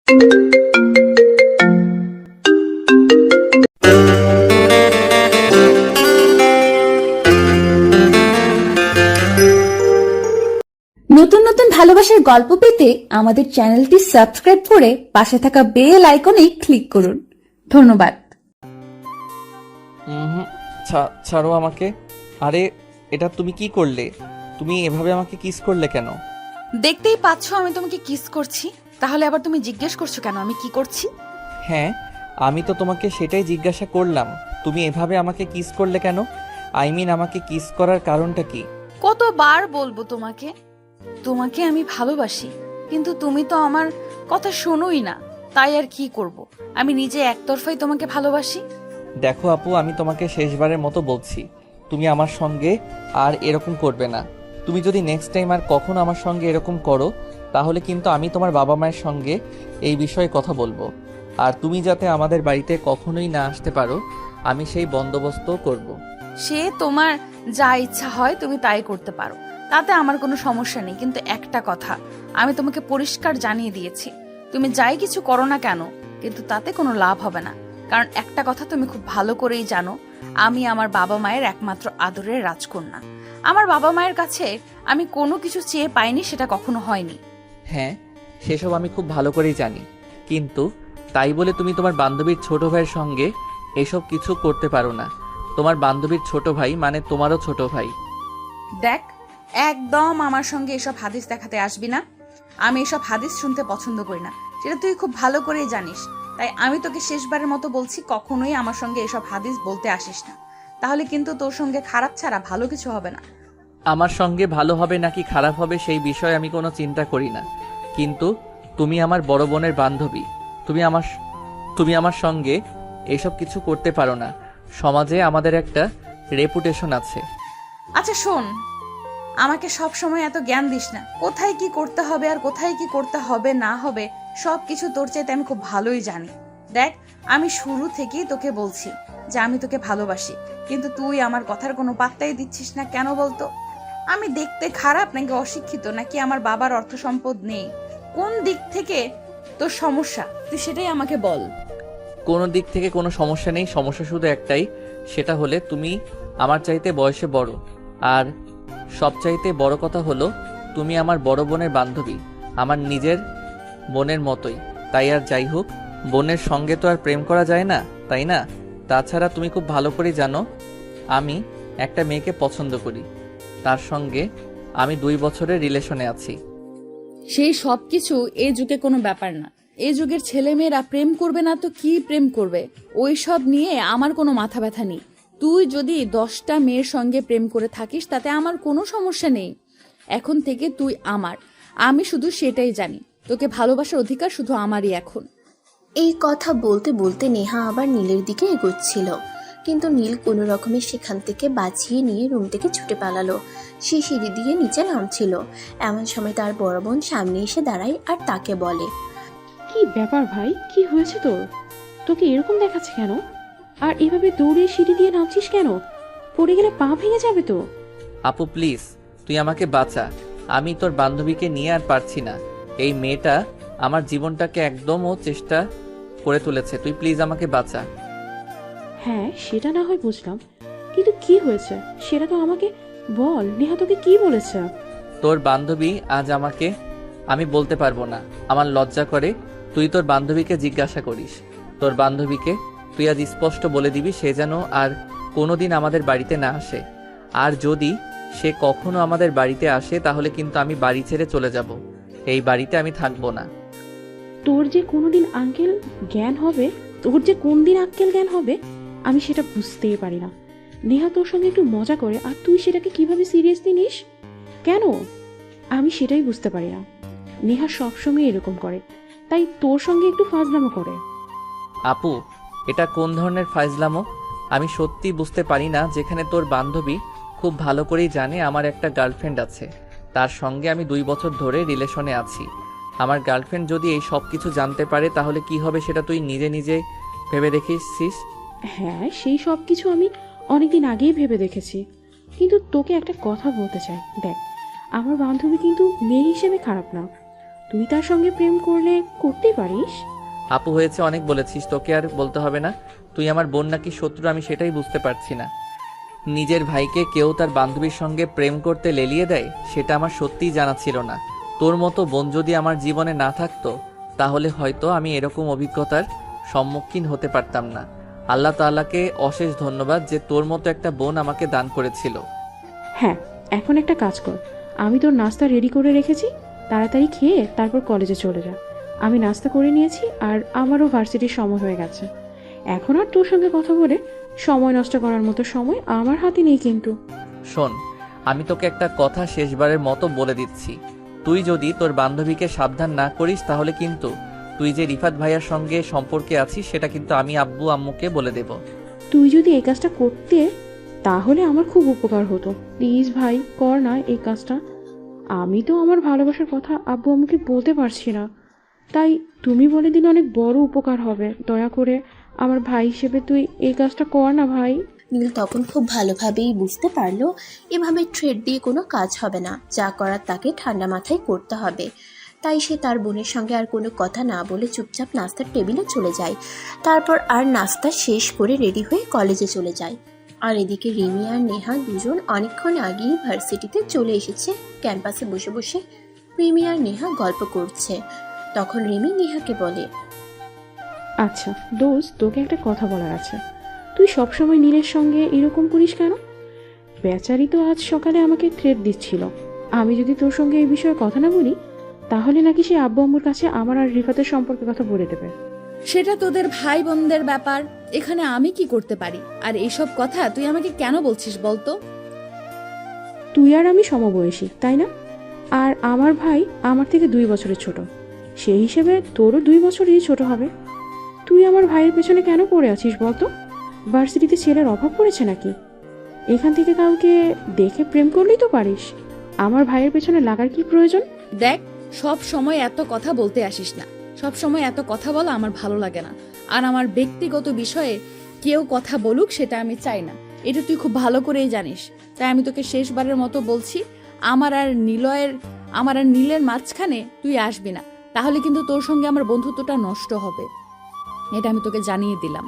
নতুন নতুন ভালোবাসার গল্প পেতে আমাদের চ্যানেলটি সাবস্ক্রাইব করে পাশে থাকা বেল আইকনে ক্লিক করুন। ধন্যবাদ। ছাড়ো আমাকে। আরে এটা তুমি কি করলে? তুমি এভাবে আমাকে কিস করলে কেন? দেখতেই পাচ্ছ আমি তোমাকে কিস করছি, তাহলে আবার তুমি জিজ্ঞেস করছো কেন আমি কি করছি? হ্যাঁ, আমি তো তোমাকে সেটাই জিজ্ঞাসা করলাম, তুমি এভাবে আমাকে কিস করলে কেন? আমাকে কিস করার কারণটা কি? কতবার বলবো তোমাকে, তোমাকে আমি ভালোবাসি, কিন্তু তুমি তো আমার কথা শোনোই না। তাই আর কি করব, আমি নিজে একতরফাই তোমাকে ভালোবাসি। দেখো আপু, আমি তোমাকে শেষবারের মতো বলছি, তুমি আমার সঙ্গে আর এরকম করবে না। তুমি যদি নেক্সট টাইম আর কখনো আমার সঙ্গে এরকম করো, তাহলে কিন্তু আমি তোমার বাবা মায়ের সঙ্গে এই বিষয়ে কথা বলবো। আর তুমি যাতে আমাদের বাড়িতে কখনোই না আসতে পারো, আমি সেই বন্দোবস্ত করব। সে তোমার যা ইচ্ছা হয় তুমি তাই করতে পারো, তাতে আমার কোনো সমস্যা নেই। কিন্তু একটা কথা আমি তোমাকে পরিষ্কার জানিয়ে দিয়েছি, তুমি যাই কিছু করো না কেন, কিন্তু তাতে কোনো লাভ হবে না। কারণ একটা কথা তুমি খুব ভালো করেই জানো, আমি আমার বাবা মায়ের একমাত্র আদরের রাজকন্যা। আমার বাবা মায়ের কাছে আমি কোনো কিছু চেয়ে পাইনি, সেটা কখনো হয়নি। হ্যাঁ, সেসব আমি খুব ভালো করেই জানি, কিন্তু তাই বলে তুমি তোমার বান্ধবীর ছোট ভাইয়ের সঙ্গে এসব কিছু করতে পারো না। তোমার বান্ধবীর ছোট ভাই মানে তোমারও ছোট ভাই। দেখ, একদম আমার সঙ্গে এসব হাদিস দেখাতে আসবি না। আমি এসব হাদিস শুনতে পছন্দ করি না, সেটা তুই খুব ভালো করেই জানিস। তাই আমি তোকে শেষবারের মতো বলছি, কখনোই আমার সঙ্গে এসব হাদিস বলতে আসিস না, তাহলে কিন্তু তোর সঙ্গে খারাপ ছাড়া ভালো কিছু হবে না। আমার সঙ্গে ভালো হবে নাকি খারাপ হবে সেই বিষয়ে আমি কোনো চিন্তা করি না, কিন্তু তুমি আমার বড় বোনের বান্ধবী, তুমি আমার সঙ্গে এসব কিছু করতে পারো না। সমাজে আমাদের একটা রেপুটেশন আছে। আচ্ছা শোন, আমাকে সব সময় এত জ্ঞান দিস না। কোথায় কি করতে হবে আর কোথায় কি করতে হবে না হবে সব কিছু তোর চাইতে আমি খুব ভালোই জানি। দেখ, আমি শুরু থেকেই তোকে বলছি যে আমি তোকে ভালোবাসি, কিন্তু তুই আমার কথার কোনো পাত্তাই দিচ্ছিস না। কেন বলতো? আমি দেখতে খারাপ নাকি অশিক্ষিত, নাকি আমার বাবার অর্থ সম্পদ নেই? কোন দিক থেকে তোর সমস্যা তুই সেটাই আমাকে বল। কোনো দিক থেকে কোনো সমস্যা নেই, সমস্যা শুধু একটাই, সেটা হলে তুমি আমার চাইতে বয়সে বড়। আর সবচাইতে বড় কথা হলো তুমি আমার বড় বোনের বান্ধবী, আমার নিজের বোনের মতোই। তাই আর যাই হোক, বোনের সঙ্গে তো আর প্রেম করা যায় না, তাই না? তাছাড়া তুমি খুব ভালো করে জানো আমি একটা মেয়েকে পছন্দ করি, তার সঙ্গে আমি 2 বছরের রিলেশনে আছি। সেই সব কিছু এই যুগে কোনো ব্যাপার না। এই যুগের ছেলেমেয়েরা প্রেম করবে না তো কি প্রেম করবে, ওই সব নিয়ে আমার কোনো মাথা ব্যথা নেই। তুই যদি 10টা মেয়ের সঙ্গে প্রেম করে থাকিস তাতে আমার কোনো সমস্যা নেই। এখন থেকে তুই আমার, আমি শুধু সেটাই জানি, তোকে ভালোবাসার অধিকার শুধু আমারই এখন। এই কথা বলতে বলতে নেহা আবার নীলের দিকে এগোচ্ছিল, কিন্তু নীল কোনো রকমের সেখান থেকে বাঁচিয়ে নিয়ে রুম থেকে ছুটে পালালো। সে সিঁড়ি দিয়ে নিচে নামছিল, এমন সময় তার বড় বোন সামনে এসে দাঁড়ায় আর তাকে বলে, কি ব্যাপার ভাই, কি হয়েছে তোর? তোকে এরকম দেখাচ্ছে কেন? আর এভাবে দৌড়ে সিঁড়ি দিয়ে নামছিস কেন? পড়ে গেলে পা ভেঙে যাবে তো। আপু প্লিজ, তুই আমাকে বাঁচা, আমি তোর বান্ধবীকে নিয়ে আর পারছি না। এই মেয়েটা আমার জীবনটাকে একদমও চেষ্টা করে তুলেছে, তুই প্লিজ আমাকে বাঁচা। হ্যাঁ সেটা না হয় বুঝলাম, কিন্তু কি হয়েছে সেটা তো আমাকে বল। নেহা তোকে কি বলেছে? তোর বান্ধবী আজ আমাকে, আমি বলতে পারবো না, আমার লজ্জা করে। তুই তোর বান্ধবীকে জিজ্ঞাসা করিস, তোর বান্ধবীকে তুই আজ স্পষ্ট বলে দিবি সে যেন আর কোনোদিন আমাদের বাড়িতে না আসে। আর যদি সে কখনো আমাদের বাড়িতে আসে তাহলে কিন্তু আমি বাড়ি ছেড়ে চলে যাব, এই বাড়িতে আমি থাকবো না। তোর যে কোনোদিন আঙ্কেল জ্ঞান হবে, আমি সেটা বুঝতেই পারি না। নেহা তোর সঙ্গে একটু মজা করে আর তুই সেটাকে কিভাবে সিরিয়াসলি নিস কেন, আমি সেটাই বুঝতে পারি না। নেহা সবসময় এরকম করে, তাই তোর সঙ্গে একটু ফাজলামো করে। আপু, এটা কোন ধরনের ফাজলামো? আমি সত্যি বুঝতে পারি না, যেখানে তোর বান্ধবী খুব ভালো করেই জানে আমার একটা গার্লফ্রেন্ড আছে, তার সঙ্গে আমি 2 বছর ধরে রিলেশনে আছি। আমার গার্লফ্রেন্ড যদি এই সব কিছু জানতে পারে তাহলে কি হবে সেটা তুই নিজে নিজে ভেবে দেখেছিস? হ্যাঁ সেই সব কিছু আমি অনেকদিন আগেই ভেবে দেখেছি, কিন্তু তোকে একটা কথা বলতে চাই। দেখ, আমার বান্ধবী কিন্তু মেয়ে হিসেবে খারাপ না, তুই তার সঙ্গে প্রেম করলে করতে পারিস। আপু হয়েছে অনেক বলেছিস, তোকে আর বলতে হবে না। তুই আমার বোন নাকি শত্রু আমি সেটাই বুঝতে পারছি না। নিজের ভাইকে কেউ তার বান্ধবীর সঙ্গে প্রেম করতে লেলিয়ে দেয়, সেটা আমার সত্যিই জানা ছিল না। তোর মতো বোন যদি আমার জীবনে না থাকতো তাহলে হয়তো আমি এরকম অভিজ্ঞতার সম্মুখীন হতে পারতাম না। আল্লাহ তাআলাকে অশেষ ধন্যবাদ যে তোর মতো একটা বোন আমাকে দান করেছিল। হ্যাঁ, এখন একটা কাজ কর, আমি তোর নাস্তা রেডি করে রেখেছি, তাড়াতাড়ি খেয়ে তারপর কলেজে চলে যা। আমি নাস্তা করে নিয়েছি আর আমারও ভার্সিটির সময় হয়ে গেছে। এখন আর তোর সঙ্গে কথা বলে সময় নষ্ট করার মতো সময় আমার হাতে নেই কিন্তু। শোন, আমি তোকে একটা কথা শেষবারের মতো বলে দিচ্ছি। তুই যদি তোর বান্ধবীকে সাবধান না করিস তাহলে কিন্তু তুই যে রিফাত ভাইয়ার সঙ্গে সম্পর্কে আছিস সেটা কিন্তু আমি আব্বু আম্মুকে বলে দেব। তুই যদি এই কাজটা করতে তাহলে আমার খুব উপকার হতো। প্লিজ ভাই, কর না এই কাজটা। আমি তো আমার ভালোবাসার কথা আব্বু আম্মুকে বলতে পারছি না, তাই তুমি বলে দিলে অনেক বড় উপকার হবে। দয়া করে আমার ভাই হিসেবে তুই এই কাজটা কর না ভাই। নীল তখন খুব ভালোভাবেই বুঝতে পারলো এভাবে থ্রেড দিয়ে কোনো কাজ হবে না, যা করার তাকে ঠান্ডা মাথায় করতে হবে। তাই সে তার বোনের সঙ্গে আর কোনো কথা না বলে চুপচাপ নাস্তার টেবিলে চলে যায়। তারপর আর নাস্তা শেষ করে রেডি হয়ে কলেজে চলে যায়। আর এদিকে রিমি আর নেহা দুজন অনেকক্ষণ আগেই ভার্সিটিতে চলে এসেছে। ক্যাম্পাসে বসে বসে রিমি আর নেহা গল্প করছে। তখন রিমি নেহাকে বলে, আচ্ছা দোস্ত, তোকে একটা কথা বলার আছে। তুই সবসময় নীলের সঙ্গে এরকম করিস কেন? বেচারি তো আজ সকালে আমাকে থ্রেট দিচ্ছিল, আমি যদি তোর সঙ্গে এই বিষয়ে কথা না বলি তাহলে নাকি সে আব্বু আম্মুর কাছে আমার আর রিফাতের সম্পর্কে কথা বলে দেবে। সেটা তোদের ভাই বোনদের ব্যাপার, এখানে আমি কি করতে পারি? আর এইসব কথা তুই আমাকে কেন বলছিস বলতো? তুই আর আমি সমবয়সী, তাই না? আর আমার ভাই আমার থেকে 2 বছরের ছোট, সেই হিসেবে তোরও 2 বছরই ছোট হবে। তুই আমার ভাইয়ের পেছনে কেন পড়ে আছিস বলতো? ভার্সিটিতে ছেলের অভাব পড়েছে নাকি? এখান থেকে কাউকে দেখে প্রেম করলেই তো পারিস। আমার ভাইয়ের পেছনে লাগার কি প্রয়োজন? দেখ, সব সময় এত কথা বলতে আসিস না। সব সময় এত কথা বলা আমার ভালো লাগে না। আর আমার ব্যক্তিগত বিষয়ে কেউ কথা বলুক সেটা আমি চাই না, এটা তুই খুব ভালো করেই জানিস। তাই আমি তোকে শেষবারের মতো বলছি, আমার আর নীলের মাঝখানে তুই আসবি না, তাহলে কিন্তু তোর সঙ্গে আমার বন্ধুত্বটা নষ্ট হবে। এটা আমি তোকে জানিয়ে দিলাম।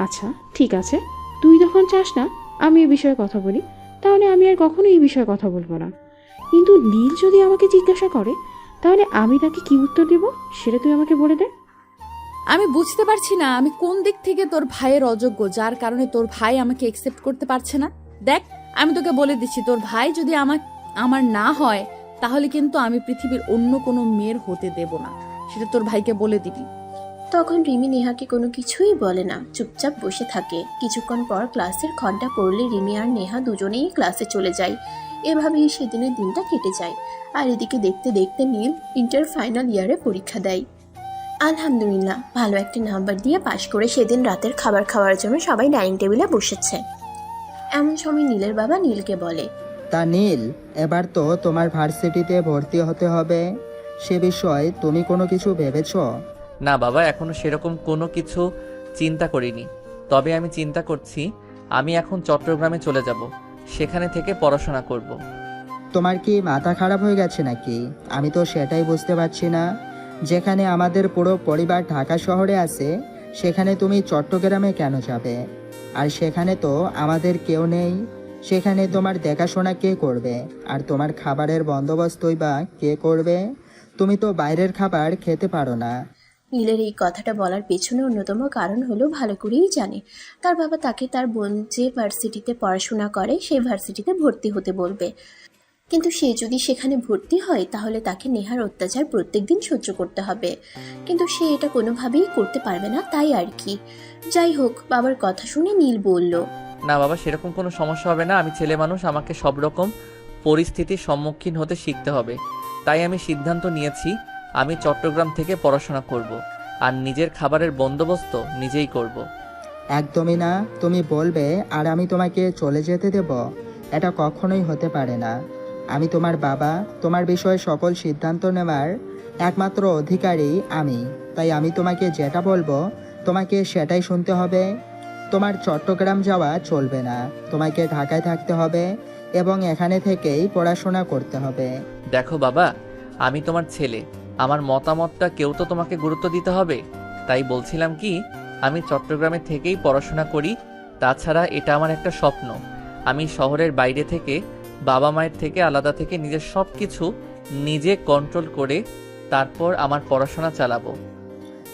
আচ্ছা ঠিক আছে, তুই যখন চাস না আমি এই বিষয়ে কথা বলি, তাহলে আমি আর কখনো এই বিষয়ে কথা বলবো না। কিন্তু নীল যদি আমাকে জিজ্ঞাসা করে তাহলে আমি তাকে কি উত্তর দেব সেটা তুই আমাকে বলে দে। আমি বুঝতে পারছি না আমি কোন দিক থেকে তোর ভাইয়ের অযোগ্য, যার কারণে তোর ভাই আমাকে একসেপ্ট করতে পারছে না। দেখ, আমি তোকে বলে দিচ্ছি, তোর ভাই যদি আমার না হয় তাহলে কিন্তু আমি পৃথিবীর অন্য কোনো মেয়ের হতে দেব না, সেটা তোর ভাইকে বলে দিবি। তখন রিমি নেহাকে কোনো কিছুই বলে না, চুপচাপ বসে থাকে। কিছুক্ষণ পর ক্লাসের ঘন্টা পড়লে রিমি আর নেহা দুজনেই ক্লাসে চলে যায়। এভাবেই সেদিনের দিনটা কেটে যায়। আর এদিকে দেখতে দেখতে নীল ইন্টার ফাইনাল ইয়ারে পরীক্ষা দেয়। আলহামদুলিল্লাহ, ভালো একটা নাম্বার দিয়ে পাশ করে সেদিন রাতের খাবার খাওয়ার জন্য সবাই ডাইনিং টেবিলে বসেছে। এমন সময় নীলের বাবা নীলকে বলে, তা নীল, এবার তো তোমার ভার্সিটিতে ভর্তি হতে হবে, সে বিষয়ে তুমি কোনো কিছু ভেবেছো? না বাবা, এখনো সেরকম কোনো কিছু চিন্তা করিনি। তবে আমি চিন্তা করছি আমি এখন চট্টগ্রামে চলে যাব, সেখানে থেকে পড়াশোনা করব। তোমার কি মাথা খারাপ হয়ে গেছে নাকি? আমি তো সেটাই বুঝতে পারছি না। যেখানে আমাদের পুরো পরিবার ঢাকা শহরে আছে সেখানে তুমি চট্টগ্রামে কেন যাবে? আর সেখানে তো আমাদের কেউ নেই, সেখানে তোমার দেখাশোনা কে করবে? আর তোমার খাবারের বন্দোবস্তই বা কে করবে? তুমি তো বাইরের খাবার খেতে পারো না। নীলের এই কথাটা বলার পেছনে অন্যতম কারণ হলো ভালো করেই জানে তার বাবা তাকে তার বোন যে ভার্সিটিতে পড়াশোনা করে সেই ভার্সিটিতে ভর্তি হতে বলবে। কিন্তু সে যদি সেখানে ভর্তি হয় তাহলে তাকে নেহার অত্যাচার প্রত্যেকদিন সহ্য করতে হবে। কিন্তু সে এটা কোনোভাবেই করতে পারবে না, তাই আর কি। যাই হোক, বাবার কথা শুনে নীল বলল, না বাবা, সেরকম কোনো সমস্যা হবে না। আমি ছেলে মানুষ, আমাকে সব রকম পরিস্থিতির সম্মুখীন হতে শিখতে হবে। তাই আমি সিদ্ধান্ত নিয়েছি আমি চট্টগ্রাম থেকে পড়াশোনা করব আর নিজের খাবারের বন্দোবস্ত নিজেই করব। একদমই না, তুমি বলবে আর আমি তোমাকে চলে যেতে দেব? এটা কখনোই হতে পারে না। আমি তোমার বাবা, তোমার বিষয়ে সকল সিদ্ধান্ত নেওয়ার একমাত্র অধিকারী আমি। তাই আমি তোমাকে যেটা বলবো তোমাকে সেটাই শুনতে হবে। তোমার চট্টগ্রাম যাওয়া চলবে না, তোমাকে ঢাকায় থাকতে হবে এবং এখানে থেকেই পড়াশোনা করতে হবে। দেখো বাবা, আমি তোমার ছেলে, আমার মতামতটা কেউ তো তোমাকে গুরুত্ব দিতে হবে। তাই বলছিলাম কি, আমি চট্টগ্রামে থেকেই পড়াশোনা করি। তাছাড়া এটা আমার একটা স্বপ্ন। আমি শহরের বাইরে থেকে, বাবা মায়ের থেকে আলাদা থেকে নিজের সব কিছু নিজে কন্ট্রোল করে তারপর আমার পড়াশোনা চালাবো।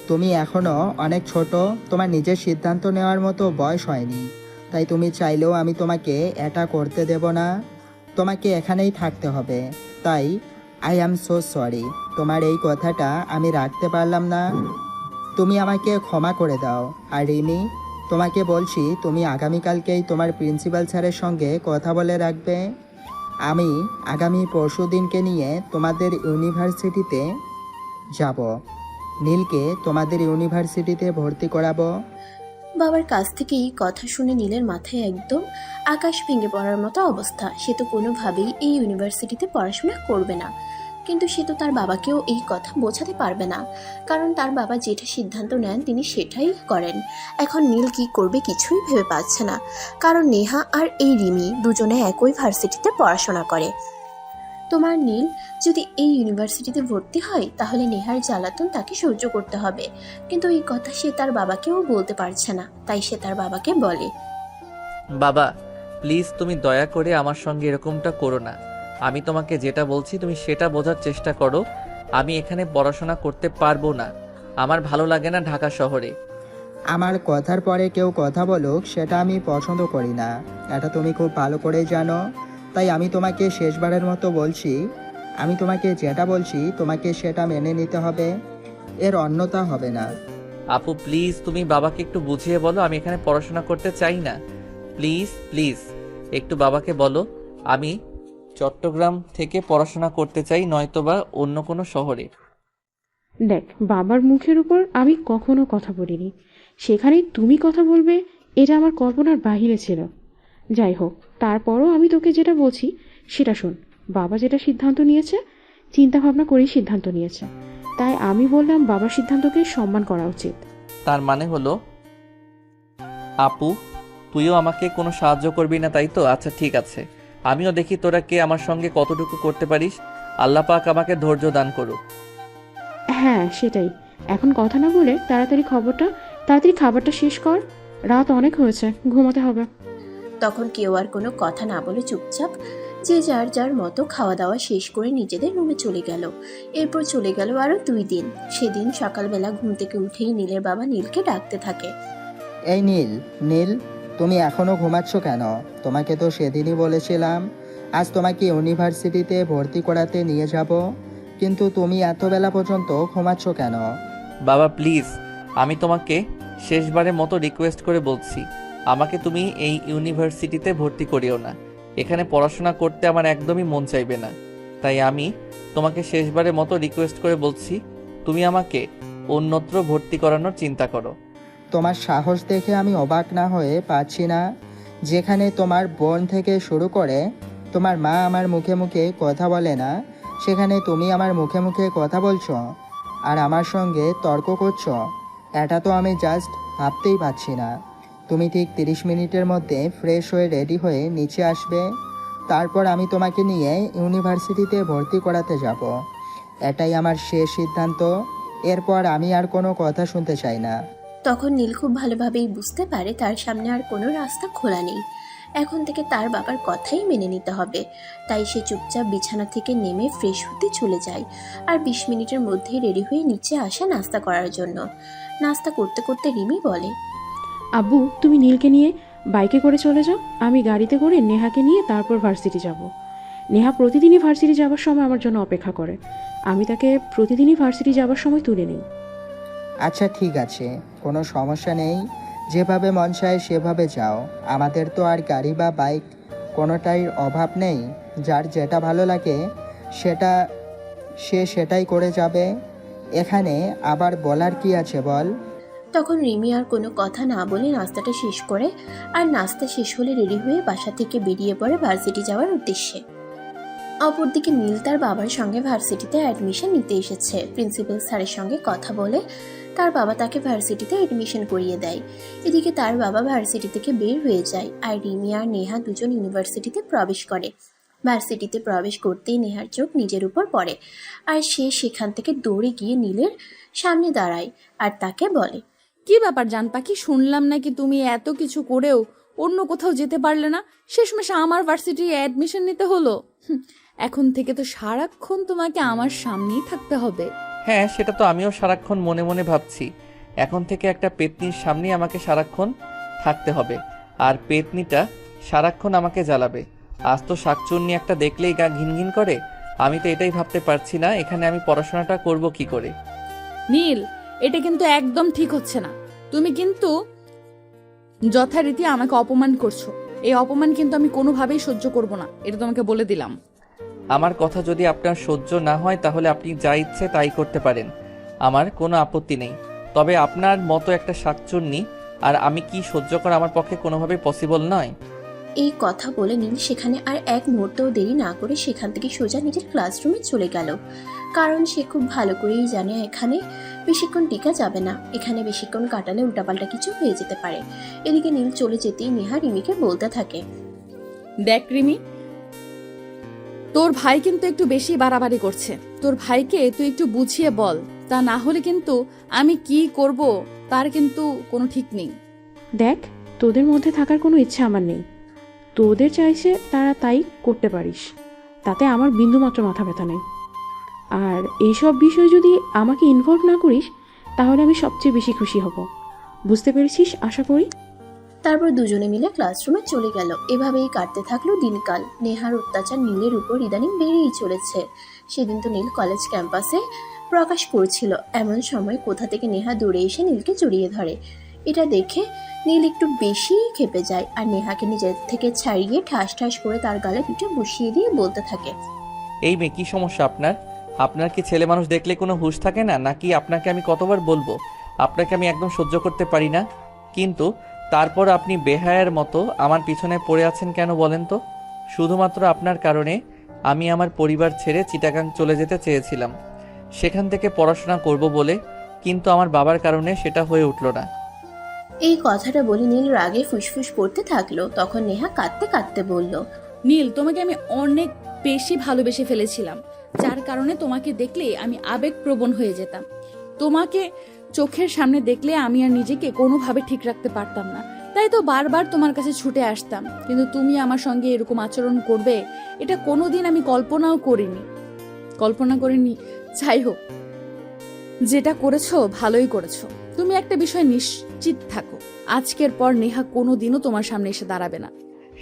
তুমি এখনো অনেক ছোট, তোমার নিজের সিদ্ধান্ত নেওয়ার মতো বয়স হয়নি। তাই তুমি চাইলেও আমি তোমাকে এটা করতে দেব না। তোমাকে এখানেই থাকতে হবে। তাই আই অ্যাম সো সরি, তোমার এই কথাটা আমি রাখতে পারলাম না। তুমি আমাকে ক্ষমা করে দাও। আর রিমি, তোমাকে বলছি তুমি আগামীকালকেই তোমার প্রিন্সিপাল স্যারের সঙ্গে কথা বলে রাখবে। আমি আগামী পরশু দিনকে নিয়ে তোমাদের ইউনিভার্সিটিতে যাব। নীলকে তোমাদের ইউনিভার্সিটিতে ভর্তি করাবো। বাবার কাছ থেকে এই কথা শুনে নীলের মাথায় একদম আকাশ ভেঙে পড়ার মতো অবস্থা। সে তো কোনোভাবেই এই ইউনিভার্সিটিতে পড়াশোনা করবে না, কিন্তু সে তো তার বাবাকেও এই কথা বোঝাতে পারবে না, কারণ তার বাবা যেটা সিদ্ধান্ত নেন তিনি সেটাই করেন। এখন নীল কি করবে কিছুই ভেবে পাচ্ছে না, কারণ নেহা আর এই রিমি দুজনে একই ভার্সিটিতে পড়াশোনা করে। তোমার নীল যদি এই ইউনিভার্সিটিতে ভর্তি হয় তাহলে নেহার জ্বালাতন তাকে সহ্য করতে হবে, কিন্তু এই কথা সে তার বাবাকেও বলতে পারছে না। তাই সে তার বাবাকে বলে, বাবা প্লিজ তুমি দয়া করে আমার সঙ্গে এরকমটা করো না। আমি তোমাকে যেটা বলছি তুমি সেটা বোঝার চেষ্টা করো। আমি এখানে পড়াশোনা করতে পারবো না। আমার ভালো লাগে না ঢাকা শহরে। আমার কথার পরে কেউ কথা বলুক সেটা আমি পছন্দ করি না, এটা তুমি খুব ভালো করেই জানো। তাই আমি তোমাকে শেষবারের মতো বলছি, আমি তোমাকে যেটা বলছি তোমাকে সেটা মেনে নিতে হবে, এর অন্যতা হবে না। আপু প্লিজ তুমি বাবাকে একটু বুঝিয়ে বলো আমি এখানে পড়াশোনা করতে চাই না। প্লিজ প্লিজ একটু বাবাকে বলো আমি চট্টগ্রাম থেকে পড়াশোনা করতে চাই, নয়তোবা অন্য কোনো শহরে। দেখ, বাবার মুখের উপর আমি কখনো কথা বলিনি, সেখানে তুমি কথা বলবে এটা আমার কল্পনার বাহিরে ছিল। যাই হোক, তারপরও আমি তোকে যেটা বলছি সেটা শোন। বাবা যেটা সিদ্ধান্ত নিয়েছে চিন্তা ভাবনা করেই সিদ্ধান্ত নিয়েছে, তাই আমি বললাম বাবার সিদ্ধান্তকে সম্মান করা উচিত। তার মানে হলো আপু তুইও আমাকে কোনো সাহায্য করবি না, তাই তো? আচ্ছা ঠিক আছে, আমিও দেখি তোরা কে আমার সঙ্গে কতটুকু করতে পারিস। আল্লাহ পাক আমাকে ধৈর্য দান করুক। হ্যাঁ সেটাই, এখন কথা না বলে তাড়াতাড়ি খাবারটা শেষ কর, রাত অনেক হয়েছে, ঘুমাতে হবে। তখন কেউ আর কোনো কথা না বলে চুপচাপ যে যার যার মতো খাওয়া দাওয়া শেষ করে নিজেদের রুমে চলে গেল। এরপর চলে গেল আরো 2 দিন। সেদিন সকালবেলা ঘুম থেকে উঠেই নীলের বাবা নীলকে ডাকতে থাকে। এই নীল, নীল, তুমি এখনো ঘুমাচ্ছ কেন? তোমাকে তো সেদিনই বলেছিলাম আজ তোমাকে ইউনিভার্সিটিতে ভর্তি করাতে নিয়ে যাব, কিন্তু তুমি এত বেলা পর্যন্ত ঘুমাচ্ছ কেন? বাবা প্লিজ আমি তোমাকে শেষবারের মতো রিকোয়েস্ট করে বলছি, আমাকে তুমি এই ইউনিভার্সিটিতে ভর্তি করিও না। এখানে পড়াশোনা করতে আমার একদমই মন চাইবে না। তাই আমি তোমাকে শেষবারের মতো রিকোয়েস্ট করে বলছি, তুমি আমাকে অন্যত্র ভর্তি করানোর চিন্তা করো। তোমার সাহস দেখে আমি অবাক না হয়ে পাচ্ছি না। যেখানে তোমার বোন থেকে শুরু করে তোমার মা আমার মুখে মুখে কথা বলে না, সেখানে তুমি আমার মুখে মুখে কথা বলছো আর আমার সঙ্গে তর্ক করছো। এটা তো আমি জাস্ট ভাবতেই পাচ্ছি না। তুমি ঠিক 30 মিনিটের মধ্যে ফ্রেশ হয়ে রেডি হয়ে নিচে আসবে, তারপর আমি তোমাকে নিয়ে ইউনিভার্সিটিতে ভর্তি করাতে যাব। এটাই আমার শেষ সিদ্ধান্ত। এরপর আমি আর কোনো কথা শুনতে চাই না। তখন নীল খুব ভালোভাবেই বুঝতে পারে তার সামনে আর কোনো রাস্তা খোলা নেই। এখন থেকে তার বাবার কথাই মেনে নিতে হবে। তাই সে চুপচাপ বিছানা থেকে নেমে ফ্রেশ হতে চলে যায় আর 20 মিনিটের মধ্যেই রেডি হয়ে নিচে আসে নাস্তা করার জন্য। নাস্তা করতে করতে রিমি বলে, আব্বু তুমি নীলকে নিয়ে বাইকে করে চলে যাও, আমি গাড়িতে করে নেহাকে নিয়ে তারপর ভার্সিটি যাব। নেহা প্রতিদিনই ভার্সিটি যাবার সময় আমার জন্য অপেক্ষা করে, আমি তাকে প্রতিদিনই ভার্সিটি যাবার সময় তুলে নিই। আচ্ছা ঠিক আছে, কোনো সমস্যা নেই, যেভাবে মন চায় সেভাবে যাও। আমাদের তো আর গাড়ি বা বাইক কোনোটাই অভাব নেই। যার যেটা ভালো লাগে সেটাই করে যাবে। এখানে আবার বলার কি আছে বল? তখন রিমি আর কোনো কথা না বলে নাস্তাটা শেষ করে আর নাস্তা শেষ হলে রেডি হয়ে বাসা থেকে বেরিয়ে পড়ে ভার্সিটি যাওয়ার উদ্দেশ্যে। অপরদিকে নীল তার বাবার সঙ্গে ভার্সিটিতে অ্যাডমিশন নিতে এসেছে। প্রিন্সিপাল স্যারের সঙ্গে কথা বলে তার বাবা তাকে ভার্সিটিতে অ্যাডমিশন করিয়ে দেয়। এদিকে তার বাবা ভার্সিটি থেকে বের হয়ে যায় আর রিমি আর নেহা দুজন ইউনিভার্সিটিতে প্রবেশ করে। ভার্সিটিতে প্রবেশ করতেই নেহার চোখ নিজের উপর পড়ে, আর সে সেখান থেকে দৌড়ে গিয়ে নীলের সামনে দাঁড়ায় আর তাকে বলে, কি ব্যাপার জান পাখি, শুনলাম নাকি তুমি এত কিছু করেও অন্য কোথাও যেতে পারলে না, শেষমেশ আমার ভার্সিটি অ্যাডমিশন নিতে হলো। এখন থেকে তো সারাক্ষণ তোমাকে আমার সামনেই থাকতে হবে। হ্যাঁ, সেটা তো আমিও সারাক্ষণ মনে মনে ভাবছি। এখন থেকে একটা পেতনির সামনেই আমাকে সারাক্ষণ থাকতে হবে, আর পেতনিটা সারাক্ষণ আমাকে জ্বালাবে। আজ তো শাকচুন্নি একটা দেখলেই গা ঘিনঘিন করে। আমি তো এটাই ভাবতে পারছি না এখানে আমি পড়াশোনাটা করব কি করে। নীল, এটা কিন্তু একদম ঠিক হচ্ছে না। তুমি কিন্তু যথারীতি আমাকে অপমান করছো। এই অপমান কিন্তু আমি কোনোভাবেই সহ্য করব না, এটা তোমাকে বলে দিলাম। আমার কথা যদি আপনার সহ্য না হয় তাহলে আপনি যা ইচ্ছে তাই করতে পারেন, আমার কোনো আপত্তি নেই। তবে আপনার মতো একটা শাকচুন্নি আর আমি কি সহ্য করা আমার পক্ষে কোনোভাবেই পসিবল নয়। এই কথা বলে নীল সেখানে আর এক মুহূর্তও দেরি না করে সেখান থেকে সোজা নিজের ক্লাসরুমে চলে গেল, কারণ সে খুব ভালো করেই জানে এখানে বেশিক্ষণ টিকা যাবে না, এখানে বেশিক্ষণ কাটালে উল্টাপাল্টা কিছু হয়ে যেতে পারে। এদিকে নীল চলে যেতেই নেহা রিমিকে বলতে থাকে, দেখ রিমি, তোর ভাই কিন্তু একটু বেশি বাড়াবাড়ি করছে। তোর ভাইকে তুই একটু বুঝিয়ে বল, তা না হলে কিন্তু আমি কি করব তার কিন্তু কোনো ঠিক নেই। দেখ, তোদের মধ্যে থাকার কোনো ইচ্ছা আমার নেই। তোদের চাইছে তারা তাই করতে পারিস, তাতে আমার বিন্দুমাত্র মাথা ব্যথা নেই। আর এইসব বিষয় যদি আমাকে ইনভলভ না করিস তাহলে আমি সবচেয়ে বেশি খুশি হব। বুঝতে পেরেছিস আশা করি। তারপর দুজনে মিলে ক্লাসরুমে চলে গেল। এভাবেই কাটতে থাকলো দিনকাল। নেহার অত্যাচার নীলের উপর ইদানিং বেড়েই চলেছে। সেদিন তো নীল কলেজ ক্যাম্পাসে প্রকাশ করছিল, এমন সময় কোথা থেকে নেহা দৌড়ে এসে নীলকে জড়িয়ে ধরে। এটা দেখে নীল একটু বেশি ক্ষেপে যায় আর নেহাকে নিজের থেকে ছাড়িয়ে ঠাস ঠাস করে তার গালে পিঠে বসিয়ে দিয়ে বলতে থাকে, এই মেয়ে, কি সমস্যা আপনার? আপনার কি ছেলে মানুষ দেখলে কোনো হুঁশ থাকে না নাকি? আপনাকে আমি কতবার বলবো আপনাকে আমি একদম সহ্য করতে পারি না, কিন্তু তারপর আপনি বেহায়ার মতো আমার পিছনে পড়ে আছেন কেন বলেন তো? শুধুমাত্র আপনার কারণে আমি আমার পরিবার ছেড়ে চিটাগাং চলে যেতে চেয়েছিলাম, সেখান থেকে পড়াশোনা করব বলে, কিন্তু আমার বাবার কারণে সেটা হয়ে উঠল না। এই কথাটা বলে নীল রাগে ফুসফুস করতে থাকলো। তখন নেহা কাঁদতে কাঁদতে বলল, নীল, তোমাকে আমি অনেক বেশি ভালোবেসে ফেলেছিলাম, যার কারণে তোমাকে দেখলে আমি আবেগপ্রবণ হয়ে যেতাম। তোমাকে চোখের সামনে দেখলে আমি আর নিজেকে কোনোভাবে ঠিক রাখতে পারতাম না, তাই তো বারবার তোমার কাছে ছুটে আসতাম। কিন্তু তুমি আমার সঙ্গে এরকম আচরণ করবে এটা কোনোদিন আমি কল্পনাও করিনি। যাই হোক, যেটা করেছো ভালোই করেছো। তুমি একটা বিষয় নিশ্চিত থাকো, আজকের পর নেহা কোনোদিনও তোমার সামনে এসে দাঁড়াবে না।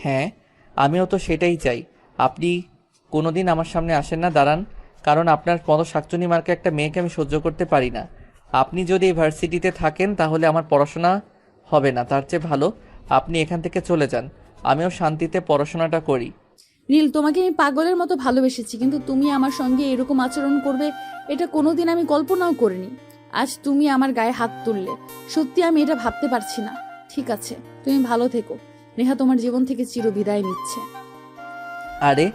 হ্যাঁ, আমিও তো সেটাই চাই। আপনি কোনোদিন আমার সামনে আসেন না, দাঁড়ান, কারণ আপনার মতো শাকচুনি মার্কা একটা মেয়েকে আমি সহ্য করতে পারি না। আপনি যদি এই ভার্সিটিতে থাকেন তাহলে আমার পড়াশোনা হবে না, তার চেয়ে ভালো আপনি এখান থেকে চলে যান, আমিও শান্তিতে পড়াশোনাটা করি। নীল, তোমাকে আমি পাগলের মতো ভালোবেসেছি, কিন্তু তুমি আমার সঙ্গে এরকম আচরণ করবে এটা কোনোদিন আমি কল্পনাও করিনি। আজ তুমি আমার গায়ে হাত তুললে, সত্যি আমি এটা ভাবতে পারছি না। ঠিক আছে, তুমি ভালো থেকো। নেহা তোমার জীবন থেকে চিরবিদায় নিচ্ছে। আরে,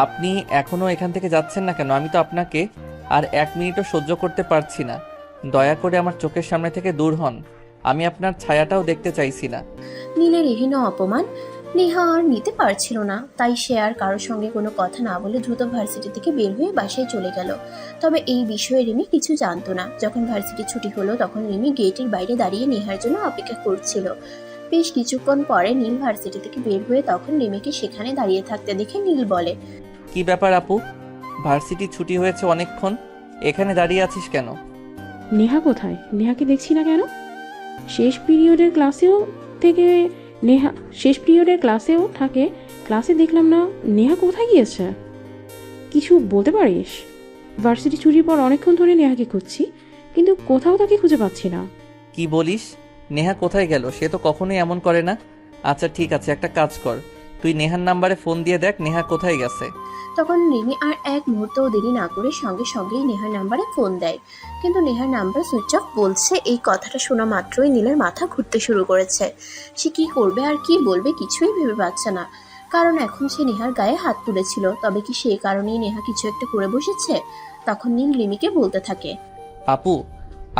আপনি এখনো এখান থেকে যাচ্ছেন না কেন? আমি তো আপনাকে আর 1 মিনিটও সহ্য করতে পারছি না। দয়া করে আমার চোখের সামনে থেকে দূর হন, আমি আপনার ছায়াটাও দেখতে চাইছি না। নীলের এহেন অপমান নেহা আর নিতে পারছিল না, তাই সে আর কারোর সঙ্গে কোনো কথা না বলে দ্রুত ভার্সিটি থেকে বের হয়ে বাসায় চলে গেল। তবে এই বিষয়ে রিমি কিছু জানতো না। যখন ভার্সিটি ছুটি হলো তখন রিমি গেটের বাইরে দাঁড়িয়ে নেহার জন্য অপেক্ষা করছিল। বেশ কিছুক্ষণ পরে নীল ভার্সিটি থেকে বের হয়ে তখন রিমিকে সেখানে দাঁড়িয়ে থাকতে দেখে নীল বলে, কি ব্যাপার আপু, ভার্সিটি ছুটি হয়েছে অনেকক্ষণ, এখানে দাঁড়িয়ে আছিস কেন? নেহা কোথায়? নেহাকে দেখছি না কেন? শেষ পিরিয়ডের ক্লাসেও থাকে, ক্লাসে দেখলাম না। নেহা কোথায় গিয়েছে? কিছু বলতে পারিস? ভার্সিটি ছুটির পর অনেকক্ষণ ধরে নেহাকে খুঁজছি, কিন্তু কোথাও তাকে খুঁজে পাচ্ছি না। কি বলিস? নেহা কোথায় গেল? সে তো কখনোই এমন করে না। আচ্ছা ঠিক আছে, একটা কাজ কর, তুই নেহার নাম্বারে ফোন দিয়ে দেখ নেহা কোথায় গেছে। তখন রিমি আর এক মুহূর্তও দেরি না করে সঙ্গে সঙ্গেই নেহার নাম্বারে ফোন দেয়, কিন্তু নেহার নাম্বার সুইচ অফ বলছে। এই কথাটা শোনা মাত্রই নীলের মাথা ঘুরতে শুরু করেছে। সে কি করবে আর কি বলবে কিছুই ভেবে পাচ্ছে না, কারণ এখন সে নেহার গায়ে হাত তুলেছিল। তবে কি সেই কারণেই নেহা কিছু একটা করে বসেছে? তখন নীল রিমিকে বলতে থাকে, আপু,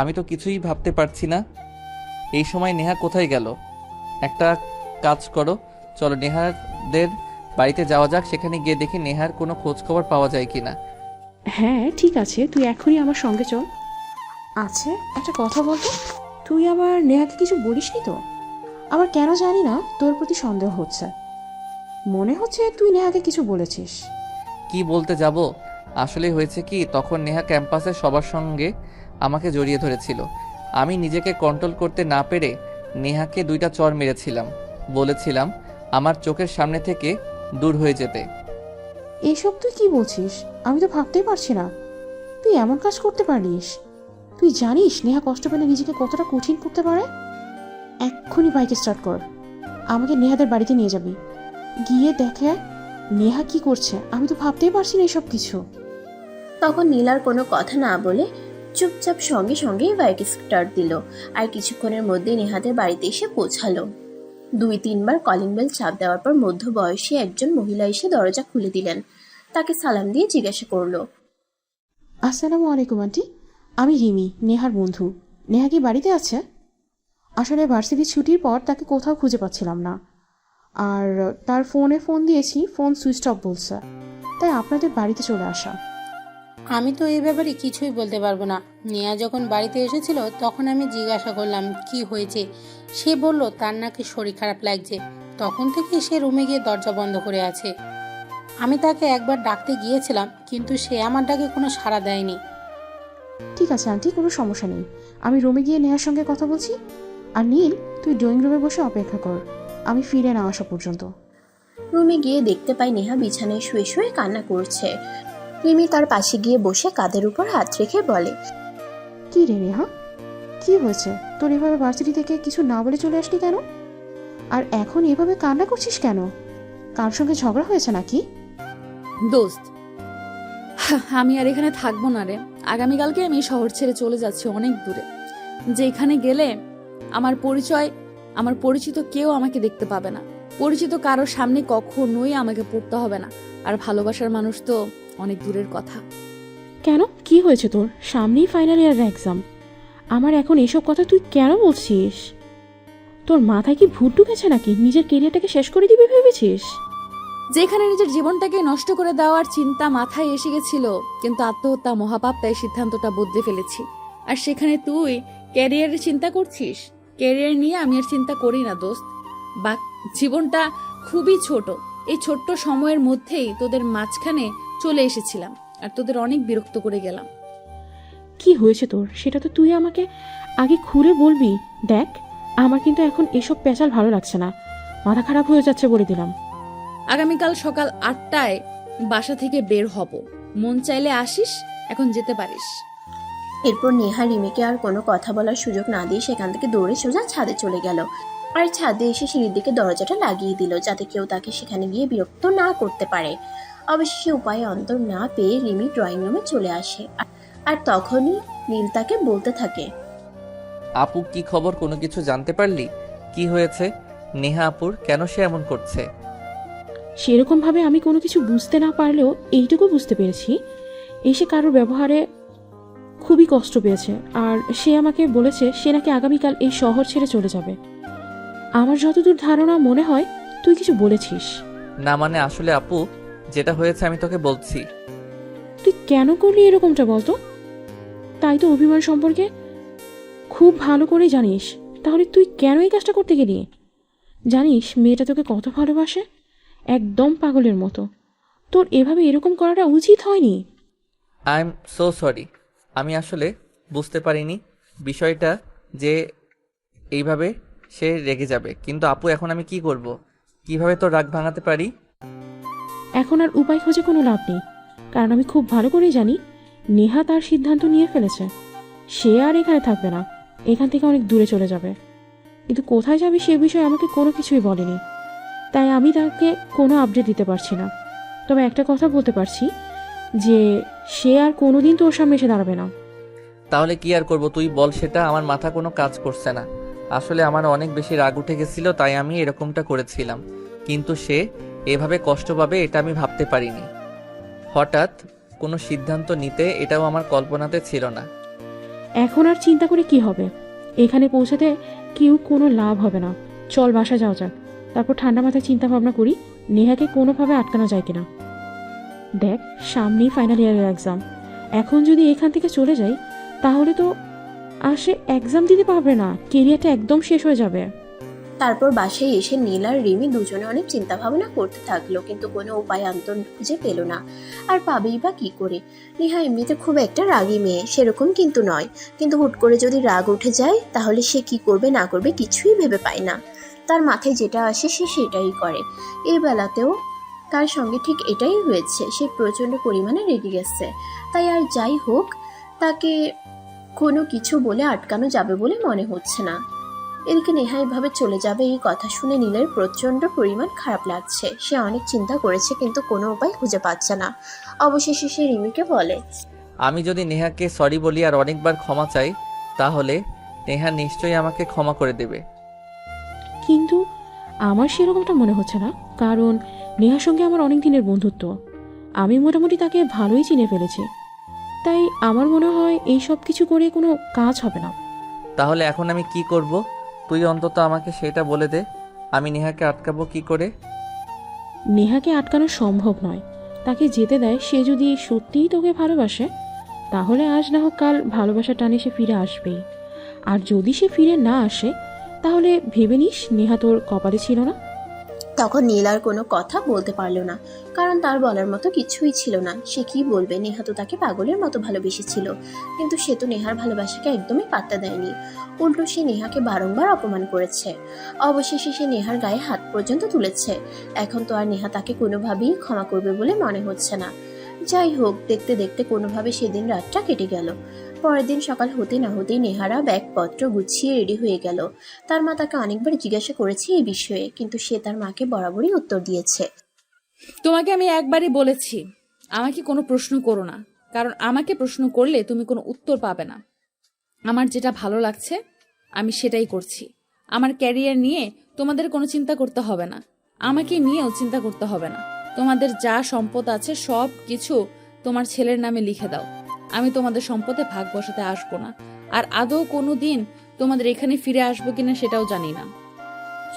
আমি তো কিছুই ভাবতে পারছি না, এই সময় নেহা কোথায় গেল? একটা কাজ করো, চলো নেহাদের বাড়িতে যাওয়া যাক, সেখানে গিয়ে দেখি নেহার কোনো খোঁজ খবর পাওয়া যায় কিনা। হ্যাঁ ঠিক আছে, তুই এখনই আমার সঙ্গে চল। আছে একটা কথা বলতো, তুই আবার নেহাকে কিছু বলিসনি তো? আমার কেন জানি না তোর প্রতি সন্দেহ হচ্ছে, মনে হচ্ছে তুই নেহাকে কিছু বলেছিস। কি বলতে যাব, আসলে হয়েছে কি, তখন নেহা ক্যাম্পাসে সবার সঙ্গে আমাকে জড়িয়ে ধরেছিল। আমি নিজেকে কন্ট্রোল করতে না পেরে নেহাকে 2টা চড় মেরেছিলাম। বলেছিলাম আমার চোখের সামনে থেকে দূর হয়ে যেতে। এসব তুই কি বলছিস? আমি তো ভাবতেই পারছি না তুই এমন কাজ করতে পারিস। তুই জানিস নেহা কষ্ট পেলে নিজেকে কতটা কঠিন করতে পারে? এক্ষুনি বাইক স্টার্ট কর, আমাকে নেহাদের বাড়িতে নিয়ে যাবি, গিয়ে দেখে নেহা কি করছে। আমি তো ভাবতেই পারছি না এসব কিছু। তখন নীল আর কোনো কথা না বলে চুপচাপ সঙ্গে সঙ্গেই বাইক স্টার্ট দিল, আর কিছুক্ষণের মধ্যে নেহাদের বাড়িতে এসে পৌঁছালো। 2-3 বার কলিং বেল চাপ দেওয়ার পর মধ্যবয়সী একজন মহিলা এসে দরজা খুলে দিলেন। তাকে সালাম দিয়ে জিজ্ঞাসা করলো, আসসালামু আলাইকুম আন্টি, আমি রিমি, নেহার বন্ধু। নেহা কি বাড়িতে আছে? আসলে ভার্সিটি ছুটির পর তাকে কোথাও খুঁজে পাচ্ছিলাম না, আর তার ফোনে ফোন দিয়েছি, ফোন সুইচ অফ বলছে, তাই আপনাদের বাড়িতে চলে আসা। আমি তো এই ব্যাপারে কিছুই বলতে পারবো না। নেহা যখন বাড়িতে এসেছিল তখন আমি জিজ্ঞাসা করলাম কি হয়েছে। সে বলল তার নাকি শরীর খারাপ লাগছে, তখন থেকে সে রুমে গিয়ে দরজা বন্ধ করে আছে। আমি তাকে একবার ডাকতে গিয়েছিলাম, কিন্তু সে আমার ডাকে কোনো সাড়া দেয়নি। ঠিক আছে আন্টি, কোনো সমস্যা নেই, আমি রুমে গিয়ে নেহার সঙ্গে কথা বলছি। আর নীল, তুই ড্রয়িং রুমে বসে অপেক্ষা কর, আমি ফিরে না আসা পর্যন্ত। রুমে গিয়ে দেখতে পাই নেহা বিছানায় শুয়ে শুয়ে কান্না করছে। রিমি তার পাশে গিয়ে বসে কাঁধের উপর হাত রেখে বলে, কি রে নেহা, কি হয়েছে তোর? এভাবে ভার্সিটি থেকে কিছু না বলে চলে আসলি কেন? আর এখন এভাবে কান্না করছিস কেন? কার সঙ্গে ঝগড়া হয়েছে নাকি? দোস্ত, আমি আর এখানে থাকবো না রে। আগামীকালকে আমি শহর ছেড়ে চলে যাচ্ছি অনেক দূরে, যেখানে গেলে আমার পরিচিত কেউ আমাকে দেখতে পাবে না। পরিচিত কারোর সামনে কখনোই আমাকে পড়তে হবে না। আর ভালোবাসার মানুষ তো অনেক দূরের কথা। কেন, কি হয়েছে তোর? সামনেই ফাইনাল ইয়ারের এক্সাম, আমার এখন এসব কথা তুই কেন বলছিস? তোর মাথায় কি ভূত ঢুকেছে নাকি? নিজের কেরিয়ারটাকে শেষ করে দিবি ভেবেছিস? যেখানে নিজের জীবনটাকে নষ্ট করে দেওয়ার চিন্তা মাথায় এসে গেছিল, কিন্তু আত্মহত্যা মহাপাপ, তাই সিদ্ধান্তটা বদলে ফেলেছি। আর সেখানে তুই ক্যারিয়ারের চিন্তা করছিস। ক্যারিয়ার নিয়ে আমি আর চিন্তা করি না দোস্ত। বা জীবনটা খুবই ছোট, এই ছোট্ট সময়ের মধ্যেই তোদের মাঝখানে চলে এসেছিলাম আর তোদের অনেক বিরক্ত করে গেলাম। কি হয়েছে তোর সেটা তো তুই আমাকে আগে খুলে বলবি। দেখ, আমার কিন্তু এখন এসব পেঁচাল ভালো লাগছে না, মাথা খারাপ হয়ে যাচ্ছে বলে দিলাম। আগামীকাল সকাল 8টায় বাসা থেকে বের হব, মন চাইলে আসিস, এখন যেতে পারিস। এরপর নেহা রিমিকে আর কোনো কথা বলার সুযোগ না দিয়ে সেখান থেকে দৌড়ে সোজা ছাদে চলে গেল। আর ছাদে এসে সিঁড়ির দিকে দরজাটা লাগিয়ে দিল, যাতে কেউ তাকে সেখানে গিয়ে বিরক্ত না করতে পারে। অবশেষে উপায় অন্তর না পেয়ে রিমি ড্রয়িং রুমে চলে আসে, আর তখনই নীল তাকে বলতে থাকে, আপু কি খবর, কোনো কিছু জানতে পারলি? কি হয়েছে নেহা আপুর, কেন সে এমন করছে? সেরকম ভাবে আমি কোনো কিছু বুঝতে না পারলেও এইটুকু বুঝতে পেরেছি, এসে কারোর ব্যবহারে খুবই কষ্ট পেয়েছে। আর সে আমাকে বলেছে সে নাকি আগামীকাল এই শহর ছেড়ে চলে যাবে। আমার যতদূর ধারণা মনে হয় তুই কিছু বলেছিস। না মানে আসলে আপু, যেটা হয়েছে আমি তোকে বলছি। তুই কেন করলি এরকমটা বলতো? তাই তো অভিমান সম্পর্কে খুব ভালো করে জানিস, তাহলে তুই কেন এই কাজটা করতে গেলি? জানিস মেয়েটা তোকে কত ভালোবাসে, একদম পাগলের মতো। তোর এভাবে এরকম করাটা উচিত হয়নি। আই এম সো সরি, আমি আসলে বুঝতে পারিনি বিষয়টা যে এইভাবে সে রেগে যাবে। কিন্তু আপু এখন আমি কি করব, কিভাবে তোর রাগ ভাঙাতে পারি? এখন আর উপায় খুঁজে কোনো লাভ নেই, কারণ আমি খুব ভালো করেই জানি নেহা তার সিদ্ধান্ত নিয়ে ফেলেছে। সে আর এখানে থাকবে না, এখান থেকে অনেক দূরে চলে যাবে। কিন্তু কোথায় যাবে সে বিষয়ে আমাকে কোনো কিছুই বলেনি, তাই আমি তাকে কোনো আপডেট দিতে পারছি না। তবে একটা কথা বলতে পারছি যে সে আর কোনোদিন তোর সামনে এসে দাঁড়াবে না। তাহলে কি আর করব তুই বল, সেটা আমার মাথা কোনো কাজ করছে না। আসলে আমার অনেক বেশি রাগ উঠে গেছিল, তাই আমি এরকমটা করেছিলাম। কিন্তু সে এভাবে কষ্ট পাবে এটা আমি ভাবতে পারিনি। হঠাৎ কোনো সিদ্ধান্ত নিতে এটাও আমার কল্পনাতে ছিল না। এখন আর চিন্তা করে কি হবে, এখানে পৌঁছাতে কেউ কোনো লাভ হবে না। চল বাসা যাওয়া যাক, তারপর ঠান্ডা মাথায় চিন্তা ভাবনা করি নেহাকে কোনোভাবে আটকানো যায় কিনা। দেখ, সামনেই ফাইনাল ইয়ারের এক্সাম। এখন যদি এখান থেকে চলে যাই তাহলে তো আর সে এক্সাম দিতে পারবে না, কেরিয়ারটা একদম শেষ হয়ে যাবে। তারপর বাসায় এসে নীল আর রিমি দুজনে অনেক চিন্তা ভাবনা করতে থাকলো, কিন্তু কোনো উপায় অন্তর খুঁজে পেল না। আর পাবেই বা কি করে? নেহা এমনিতে খুব একটা রাগী মেয়ে সেরকম কিন্তু নয়, কিন্তু হুট করে যদি রাগ উঠে যায় তাহলে সে কি করবে না করবে কিছুই ভেবে পায় না। তার মাথায় যেটা আসে সে সেটাই করে। এই বেলাতেও তার সঙ্গে ঠিক এটাই হয়েছে। সে প্রচণ্ড পরিমাণে রেগে গেছে। তাই আর যাই হোক, তাকে কোনো কিছু বলে আটকানো যাবে বলে মনে হচ্ছে না। এদিকে নেহা এভাবে চলে যাবে এই কথা শুনে নীলের প্রচন্ড পরিমাণ খারাপ লাগছে। সে অনেক চিন্তা করেছে কিন্তু কোনো উপায় খুঁজে পাচ্ছে না। অবশেষে সে রিমিকে বলে, আমি যদি নেহাকে সরি বলি আর অনেকবার ক্ষমা চাই তাহলে নেহা নিশ্চয়ই আমাকে ক্ষমা করে দেবে। কিন্তু আমার সেরকমটা মনে হচ্ছে না, কারণ নেহার সঙ্গে আমার অনেক দিনের বন্ধুত্ব। আমি মোটামুটি তাকে ভালোই চিনে ফেলেছি। তাই আমার মনে হয় এই সব কিছু করে কোনো কাজ হবে না। তাহলে এখন আমি কি করব? তুই অন্তত আমাকে সেটা বলে দে, আমি নেহাকে আটকাবো কি করে? নেহাকে আটকানো সম্ভব নয়। তাকে যেতে দেয়। সে যদি সত্যিই তোকে ভালোবাসে তাহলে আজ না হোক কাল ভালোবাসা টানে সে ফিরে আসবেই। আর যদি সে ফিরে না আসে তাহলে ভেবে নিস নেহা তোর কপালে ছিল না। তখন নীল আর কোনো কথা বলতে পারলো না, কারণ তার বলার মতো কিছুই ছিল না। সে কি বলবে? নেহা তো তাকে পাগলের মতো ভালোবেসেছিল, কিন্তু সে তো নেহার ভালোবাসাকে একদমই পাত্তা দেয়নি। উল্টো সে নেহাকে বারংবার অপমান করেছে। অবশেষে সে নেহার গায়ে হাত পর্যন্ত তুলেছে। এখন তো আর নেহা তাকে কোনোভাবেই ক্ষমা করবে বলে মনে হচ্ছে না। যাই হোক, দেখতে দেখতে কোনোভাবে সেদিন রাতটা কেটে গেল। পরের দিন সকাল হতে না হতেই নেহারা ব্যাগপত্র গুছিয়ে রেডি হয়ে গেল। তার মা তাকে অনেকবার জিজ্ঞাসা করেছে এই বিষয়ে, কিন্তু সে তার মাকে বরাবরই উত্তর দিয়েছে, তোমাকে আমি একবারই বলেছি আমাকে কোনো প্রশ্ন করো না, কারণ আমাকে প্রশ্ন করলে তুমি কোনো উত্তর পাবে না। আমার যেটা ভালো লাগছে আমি সেটাই করছি। আমার ক্যারিয়ার নিয়ে তোমাদের কোনো চিন্তা করতে হবে না, আমাকে নিয়েও চিন্তা করতে হবে না। তোমাদের যা সম্পদ আছে সব কিছু তোমার ছেলের নামে লিখে দাও। আমি তোমাদের সম্পদে ভাগ বসাতে আসবো না, আর আদৌ কোনো দিন তোমাদের এখানে ফিরে আসবো কিনা সেটাও জানি না।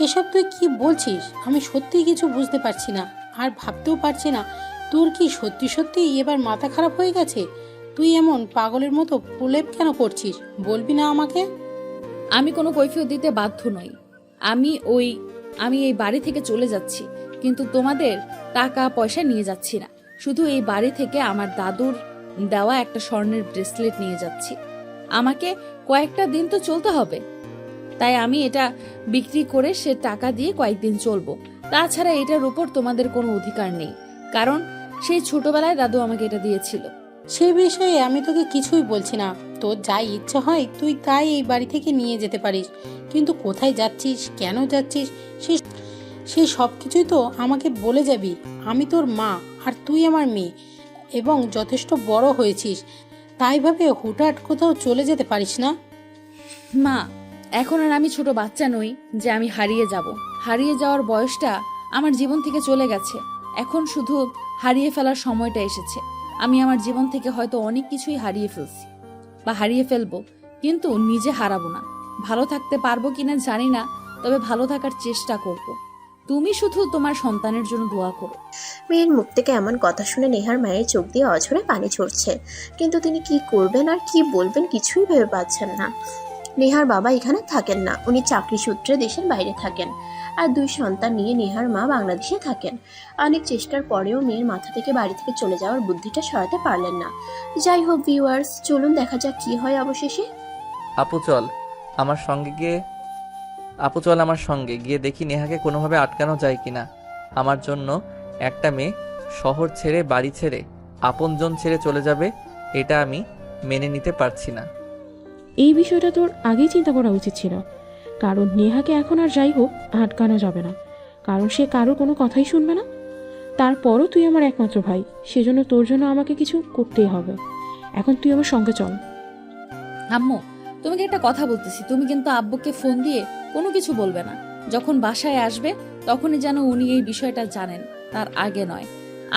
এসব তুই কি বলছিস? আমি সত্যিই কিছু বুঝতে পারছি না, আর ভাবতেও পারছি না। তোর কি সত্যি সত্যি এবার মাথা খারাপ হয়ে গেছে? তুই এমন পাগলের মতো প্রলেপ কেন করছিস? বলবি না আমাকে? আমি কোনো কৈফিয়ত দিতে বাধ্য নই। আমি এই বাড়ি থেকে চলে যাচ্ছি, কিন্তু তোমাদের টাকা পয়সা নিয়ে যাচ্ছি না। শুধু এই বাড়ি থেকে আমার দাদুর দেওয়া একটা স্বর্ণের ব্রেসলেট নিয়ে যাচ্ছি। আমাকে কয়েকটা দিন তো চলতে হবে, তাই আমি এটা বিক্রি করে সে টাকা দিয়ে কয়েকদিন চলবো। তাছাড়া এটার উপর তোমাদের কোনো অধিকার নেই, কারণ সেই ছোটবেলায় দাদু আমাকে এটা দিয়েছিল। সে বিষয়ে আমি তোকে কিছুই বলছি না। তোর যাই ইচ্ছা হয় তুই তাই এই বাড়ি থেকে নিয়ে যেতে পারিস, কিন্তু কোথায় যাচ্ছিস, কেন যাচ্ছিস, সেই সব কিছুই তো আমাকে বলে যাবি। আমি তোর মা আর তুই আমার মেয়ে, এবং যথেষ্ট বড় হয়েছিস, তাই ভাবে হুটহাট কোথাও চলে যেতে পারিস না। মা, এখন আর আমি ছোট বাচ্চা নই যে আমি হারিয়ে যাব। হারিয়ে যাওয়ার বয়সটা আমার জীবন থেকে চলে গেছে। এখন শুধু হারিয়ে ফেলার সময়টা এসেছে। আমি আমার জীবন থেকে হয়তো অনেক কিছুই হারিয়ে ফেলছি বা হারিয়ে ফেলবো, কিন্তু নিজে হারাবো না। ভালো থাকতে পারবো কিনা জানি না, তবে ভালো থাকার চেষ্টা করব। তুমি শুধু তোমার সন্তানের জন্য দোয়া করো। মেয়ের মুখ থেকে এমন কথা শুনে নেহার মায়ের চোখ দিয়ে অঝরে পানি ঝরছে, কিন্তু তিনি কি করবেন আর কি বলবেন কিছুই ভেবে পাচ্ছেন না। নেহার বাবা এখানে থাকেন না, উনি চাকরি সূত্রে দেশের বাইরে থাকেন, আর দুই সন্তান নিয়ে নেহার মা বাংলাদেশে থাকেন। অনেক চেষ্টার পরেও মেয়ের মাথা থেকে বাড়ি থেকে চলে যাওয়ার বুদ্ধিটা সরাতে পারলেন না। যাই হোক ভিউয়ার্স, চলুন দেখা যাক কি হয় অবশেষে। আপু চল আমার সঙ্গে গিয়ে দেখি নেহাকে কোনোভাবে আটকানো যায় কিনা। আমার জন্য একটা মেয়ে শহর ছেড়ে, বাড়ি ছেড়ে, আপনজন ছেড়ে চলে যাবে, এটা আমি মেনে নিতে পারছি না। এই বিষয়টা তোর আগেই চিন্তা করা উচিত ছিল, কারণ নেহাকে এখন আর যাই হোক আটকানো যাবে না, কারণ সে কারোর কোনো কথাই শুনবে না। তারপরও তুই আমার একমাত্র ভাই, সেজন্য তোর জন্য আমাকে কিছু করতেই হবে। এখন তুই আমার সঙ্গে চল। আম্মু, তোমাকে একটা কথা বলতেছি, তুমি কিন্তু আব্বুকে ফোন দিয়ে কোনো কিছু বলবে না। যখন বাসায় আসবে তখনই যেন উনি এই বিষয়টা জানেন, তার আগে নয়।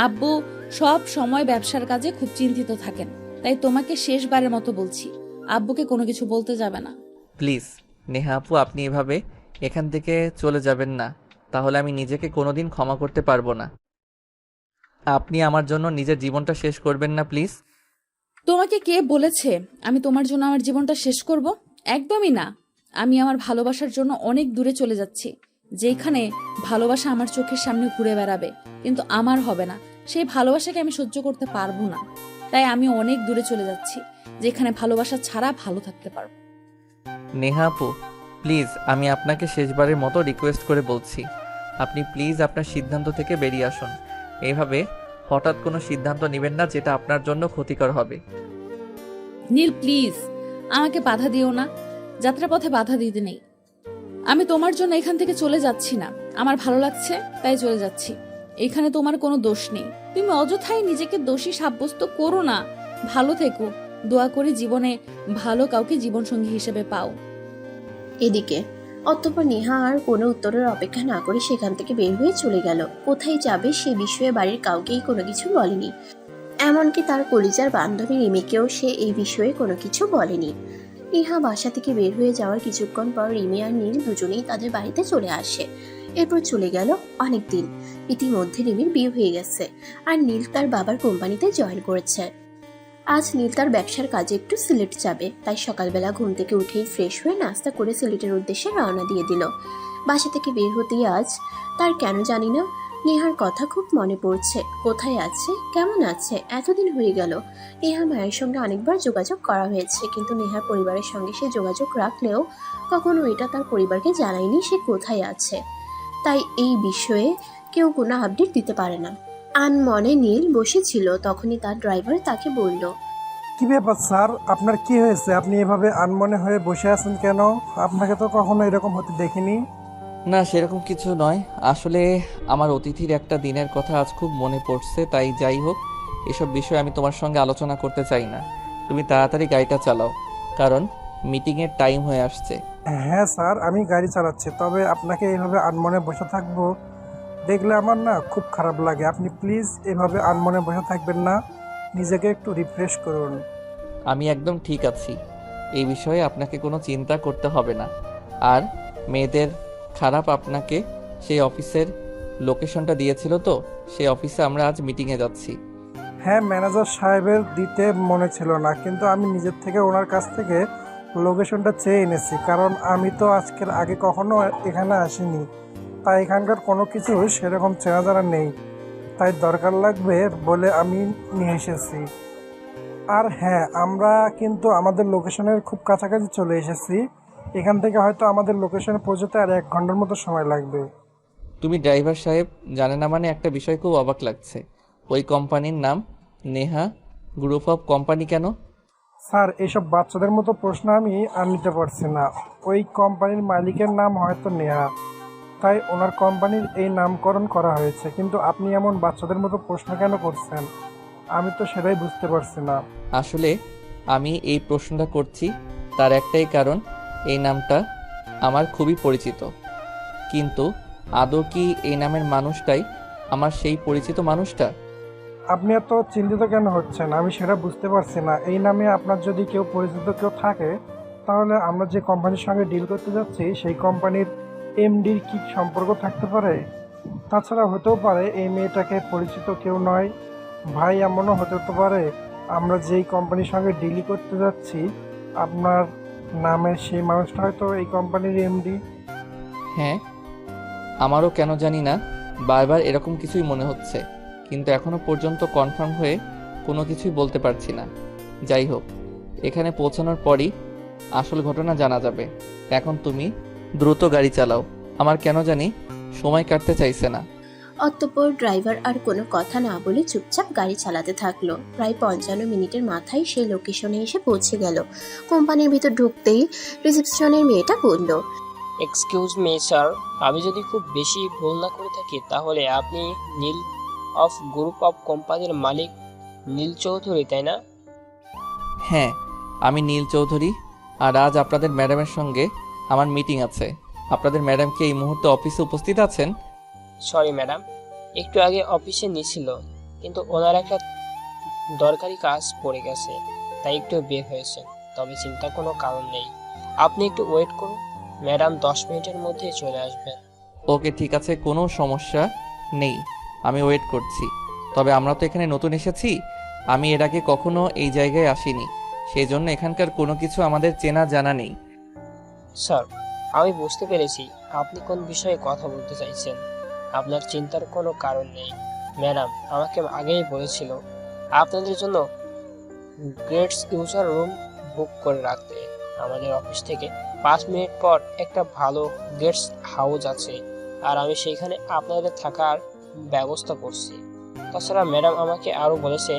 আব্বু সব সময় ব্যবসার কাজে খুব চিন্তিত থাকেন, তাই তোমাকে শেষবারের মতো বলছি, আব্বুকে কোনো কিছু বলতে যাবে না। প্লিজ নেহা আপু, আপনি এভাবে এখান থেকে চলে যাবেন না। তাহলে আমি নিজেকে কোনোদিন ক্ষমা করতে পারবো না। আপনি আমার জন্য নিজের জীবনটা শেষ করবেন না প্লিজ। তোমাকে কে বলেছে আমি তোমার জন্য আমার জীবনটা শেষ করব? একদমই না। আমি আমার ভালোবাসার জন্য অনেক দূরে চলে যাচ্ছি, যেখানে ভালোবাসা আমার চোখের সামনে ঘুরে বেড়াবে, কিন্তু আমার হবে না। সেই ভালোবাসাকে আমি সহ্য করতে পারবো না। তাই আমি অনেক দূরে চলে যাচ্ছি, যেখানে ভালোবাসা ছাড়া ভালো থাকতে পারবো। নেহা আপু, প্লিজ আমি আপনাকে শেষবারের মতো রিকোয়েস্ট করে বলছি, আপনি প্লিজ আপনার সিদ্ধান্ত থেকে বেরিয়ে আসুন। এইভাবে হঠাৎ কোনো সিদ্ধান্ত নেবেন না যেটা আপনার জন্য ক্ষতিকর হবে। নীল প্লিজ, আমাকে বাধা দিও না। যাত্রাপথে বাধা দিতে নেই। আমি তোমার জন্য এখান থেকে চলে যাচ্ছি না। আমার ভালো লাগছে তাই চলে যাচ্ছি। এখানে তোমার কোনো দোষ নেই। তুমি অযথাই নিজেকে দোষী সাব্যস্ত করো না। ভালো থেকো। দোয়া করি জীবনে ভালো কাউকে জীবনসঙ্গী হিসেবে পাও। এদিকে অতঃপর নেহা আর কোনো উত্তরের অপেক্ষা না করে সেখান থেকে বের হয়ে চলে গেল। কোথায় যাবে সে বিষয়ে বাড়ির কাউকেই কোনো কিছু বলেনি, এমনকি তার কলিজার বান্ধবী রিমিকেও সে এই বিষয়ে কোনো কিছু বলেনি। নেহা বাসা থেকে বের হয়ে যাওয়ার কিছুক্ষণ পর রিমি আর নীল দুজনেই তাদের বাড়িতে চলে আসে। এরপর চলে গেল অনেক দিন। ইতিমধ্যে রিমির বিয়ে হয়ে গেছে আর নীল তার বাবার কোম্পানিতে জয়েন করেছে। আজ নীল তার ব্যবসার কাজে একটু সিলেট যাবে, তাই সকালবেলা ঘুম থেকে উঠেই ফ্রেশ হয়ে নাস্তা করে সিলেটের উদ্দেশ্যে রওনা দিয়ে দিল। বাসা থেকে বের হতেই আজ তার কেন জানি না নেহার কথা খুব মনে পড়ছে। কোথায় আছে, কেমন আছে, এতদিন হয়ে গেল। নেহা মায়ের সঙ্গে অনেকবার যোগাযোগ করা হয়েছে, কিন্তু নেহার পরিবারের সঙ্গে সে যোগাযোগ রাখলেও কখনো এটা তার পরিবারকে জানায়নি সে কোথায় আছে। তাই এই বিষয়ে কেউ কোনো আপডেট দিতে পারে না। আনমনে নীল বসেছিল, তখনই তার ড্রাইভার তাকে বলল, কি ব্যাপার স্যার, আপনার কি হয়েছে? আপনি এভাবে আনমনে হয়ে বসে আছেন কেন? আপনাকে তো কখনো এরকম হতে দেখিনি। না, সেরকম কিছু নয়। আসলে আমার অতিথির একটা দিনের কথা আজ খুব মনে পড়ছে, তাই যাই হোক, এসব বিষয়ে আমি তোমার সঙ্গে আলোচনা করতে চাই না। তুমি তাড়াতাড়ি গাড়িটা চালাও, কারণ মিটিংয়ের টাইম হয়ে আসছে। হ্যাঁ স্যার, আমি গাড়ি চালাচ্ছি, তবে আপনাকে এইভাবে আনমনে বসে থাকবো দেখলে আমার না খুব খারাপ লাগে। আপনি প্লিজ এভাবে আনমনে বসে থাকবেন না, নিজেকে একটু রিফ্রেশ করুন। আমি একদম ঠিক আছি, এই বিষয়ে আপনাকে কোনো চিন্তা করতে হবে না। আর মেয়েদের খারাপ আপনাকে সেই অফিসের লোকেশনটা দিয়েছিল তো, সেই অফিসে আমরা আজ মিটিংয়ে যাচ্ছি। হ্যাঁ, ম্যানেজার সাহেবের দিতে মনে ছিল না, কিন্তু আমি নিজের থেকে ওনার কাছ থেকে লোকেশনটা চেয়ে এনেছি, কারণ আমি তো আজকের আগে কখনো এখানে আসিনি, তাই এখানকার কোনো কিছু সেরকম চেনা জানা নেই, তাই দরকার লাগবে বলে আমি নিয়ে এসেছি। আর হ্যাঁ, আমরা কিন্তু আমাদের লোকেশনের খুব কাছাকাছি চলে এসেছি। এখান থেকে হয়তো আমাদের লোকেশনে পৌঁছতে আর 1 ঘন্টার মতো সময় লাগবে। তুমি ড্রাইভার সাহেব জানে না মানে একটা বিষয় খুব অবাক লাগছে। ওই কোম্পানির নাম নেহা গ্রুপ অফ কোম্পানি কেন? স্যার, এইসব বাচ্চাদের মতো প্রশ্ন আমি আর নিতে পারছি না। ওই কোম্পানির মালিকের নাম হয়তো নেহা, তাই ওনার কোম্পানির এই নামকরণ করা হয়েছে, কিন্তু আপনি এমন বাচ্চাদের মতো প্রশ্ন কেন করছেন? আমি তো সেটাই বুঝতে পারছি না। আসলে আমি এই প্রশ্নটা করছি তার একটাই কারণ, এই নামটা আমার খুবই পরিচিত। কিন্তু আদৌ কি এই নামের মানুষটাই আমার সেই পরিচিত মানুষটা? আপনি এত চিন্তিত কেন হচ্ছেন আমি সেটা বুঝতে পারছি না। এই নামে আপনার যদি কেউ পরিচিত কেউ থাকে, তাহলে আমরা যে কোম্পানির সঙ্গে ডিল করতে যাচ্ছি সেই কোম্পানির এমডির কি সম্পর্ক থাকতে পারে? তাছাড়া হতেও পারে এই মেয়েটাকে পরিচিত কেউ নয়, ভাই এমনও হতে পারে আমরা যেই কোম্পানির সঙ্গে ডিল করতে যাচ্ছি আপনার নামের সেই মানুষটা হয়তো এই কোম্পানির এমডি। হ্যাঁ, আমারও কেন জানি না বারবার এরকম কিছুই মনে হচ্ছে, কিন্তু এখনো পর্যন্ত কনফার্ম হয়ে কোনো কিছুই বলতে পারছি না। যাই হোক, এখানে পৌঁছানোর পরই আসল ঘটনা জানা যাবে। এখন তুমি দ্রুত গাড়ি চালাও, আমার কেন জানি সময় কাটতে চাইছে না। অতঃপর ড্রাইভার আর কোনো কথা না বলে চুপচাপ গাড়ি চালাতে থাকলো। প্রায় 55 মিনিটের মাথায় সেই লোকেশনে এসে পৌঁছে গেল। কোম্পানির ভিতর ঢুকতেই রিসেপশনের মেয়েটা বলল, এক্সকিউজ মি স্যার, আমি যদি খুব বেশি ভুল না করে থাকি তাহলে আপনি নীল অফ গ্রুপ অফ কোম্পানির মালিক নীল চৌধুরী, তাই না? হ্যাঁ, আমি নীল চৌধুরী, আর আজ আপনাদের ম্যাডামের সঙ্গে আমার মিটিং আছে। আপনাদের ম্যাডাম কি এই মুহূর্তে অফিসে উপস্থিত আছেন? সরি ম্যাডাম, একটু আগে অফিসে নিয়েছিল, কিন্তু ওনার একটা দরকারি কাজ পড়ে গেছে, তাই একটু বের হয়েছে। তবে চিন্তার কোনো কারণ নেই, আপনি একটু ওয়েট করুন, ম্যাডাম 10 মিনিটের মধ্যে চলে আসবেন। ওকে ঠিক আছে, কোনো সমস্যা নেই, আমি ওয়েট করছি। তবে আমরা তো এখানে নতুন এসেছি, আমি এর আগে কখনো এই জায়গায় আসিনি, সেই জন্য এখানকার কোনো কিছু আমাদের চেনা জানা নেই। স্যার, আমি বুঝতে পেরেছি আপনি কোন বিষয়ে কথা বলতে চাইছেন। আপনার চিন্তার কোনো কারণ নেই। ম্যাডাম আমাকে আগেই বলেছিল আপনাদের জন্য গেস্ট ইউজার রুম বুক করে রাখতে। আমাদের অফিস থেকে 5 মিনিট পর একটা ভালো গেস্ট হাউস আছে, আর আমি সেইখানে আপনাদের থাকার ব্যবস্থা করছি। তাছাড়া ম্যাডাম আমাকে আরও বলেছে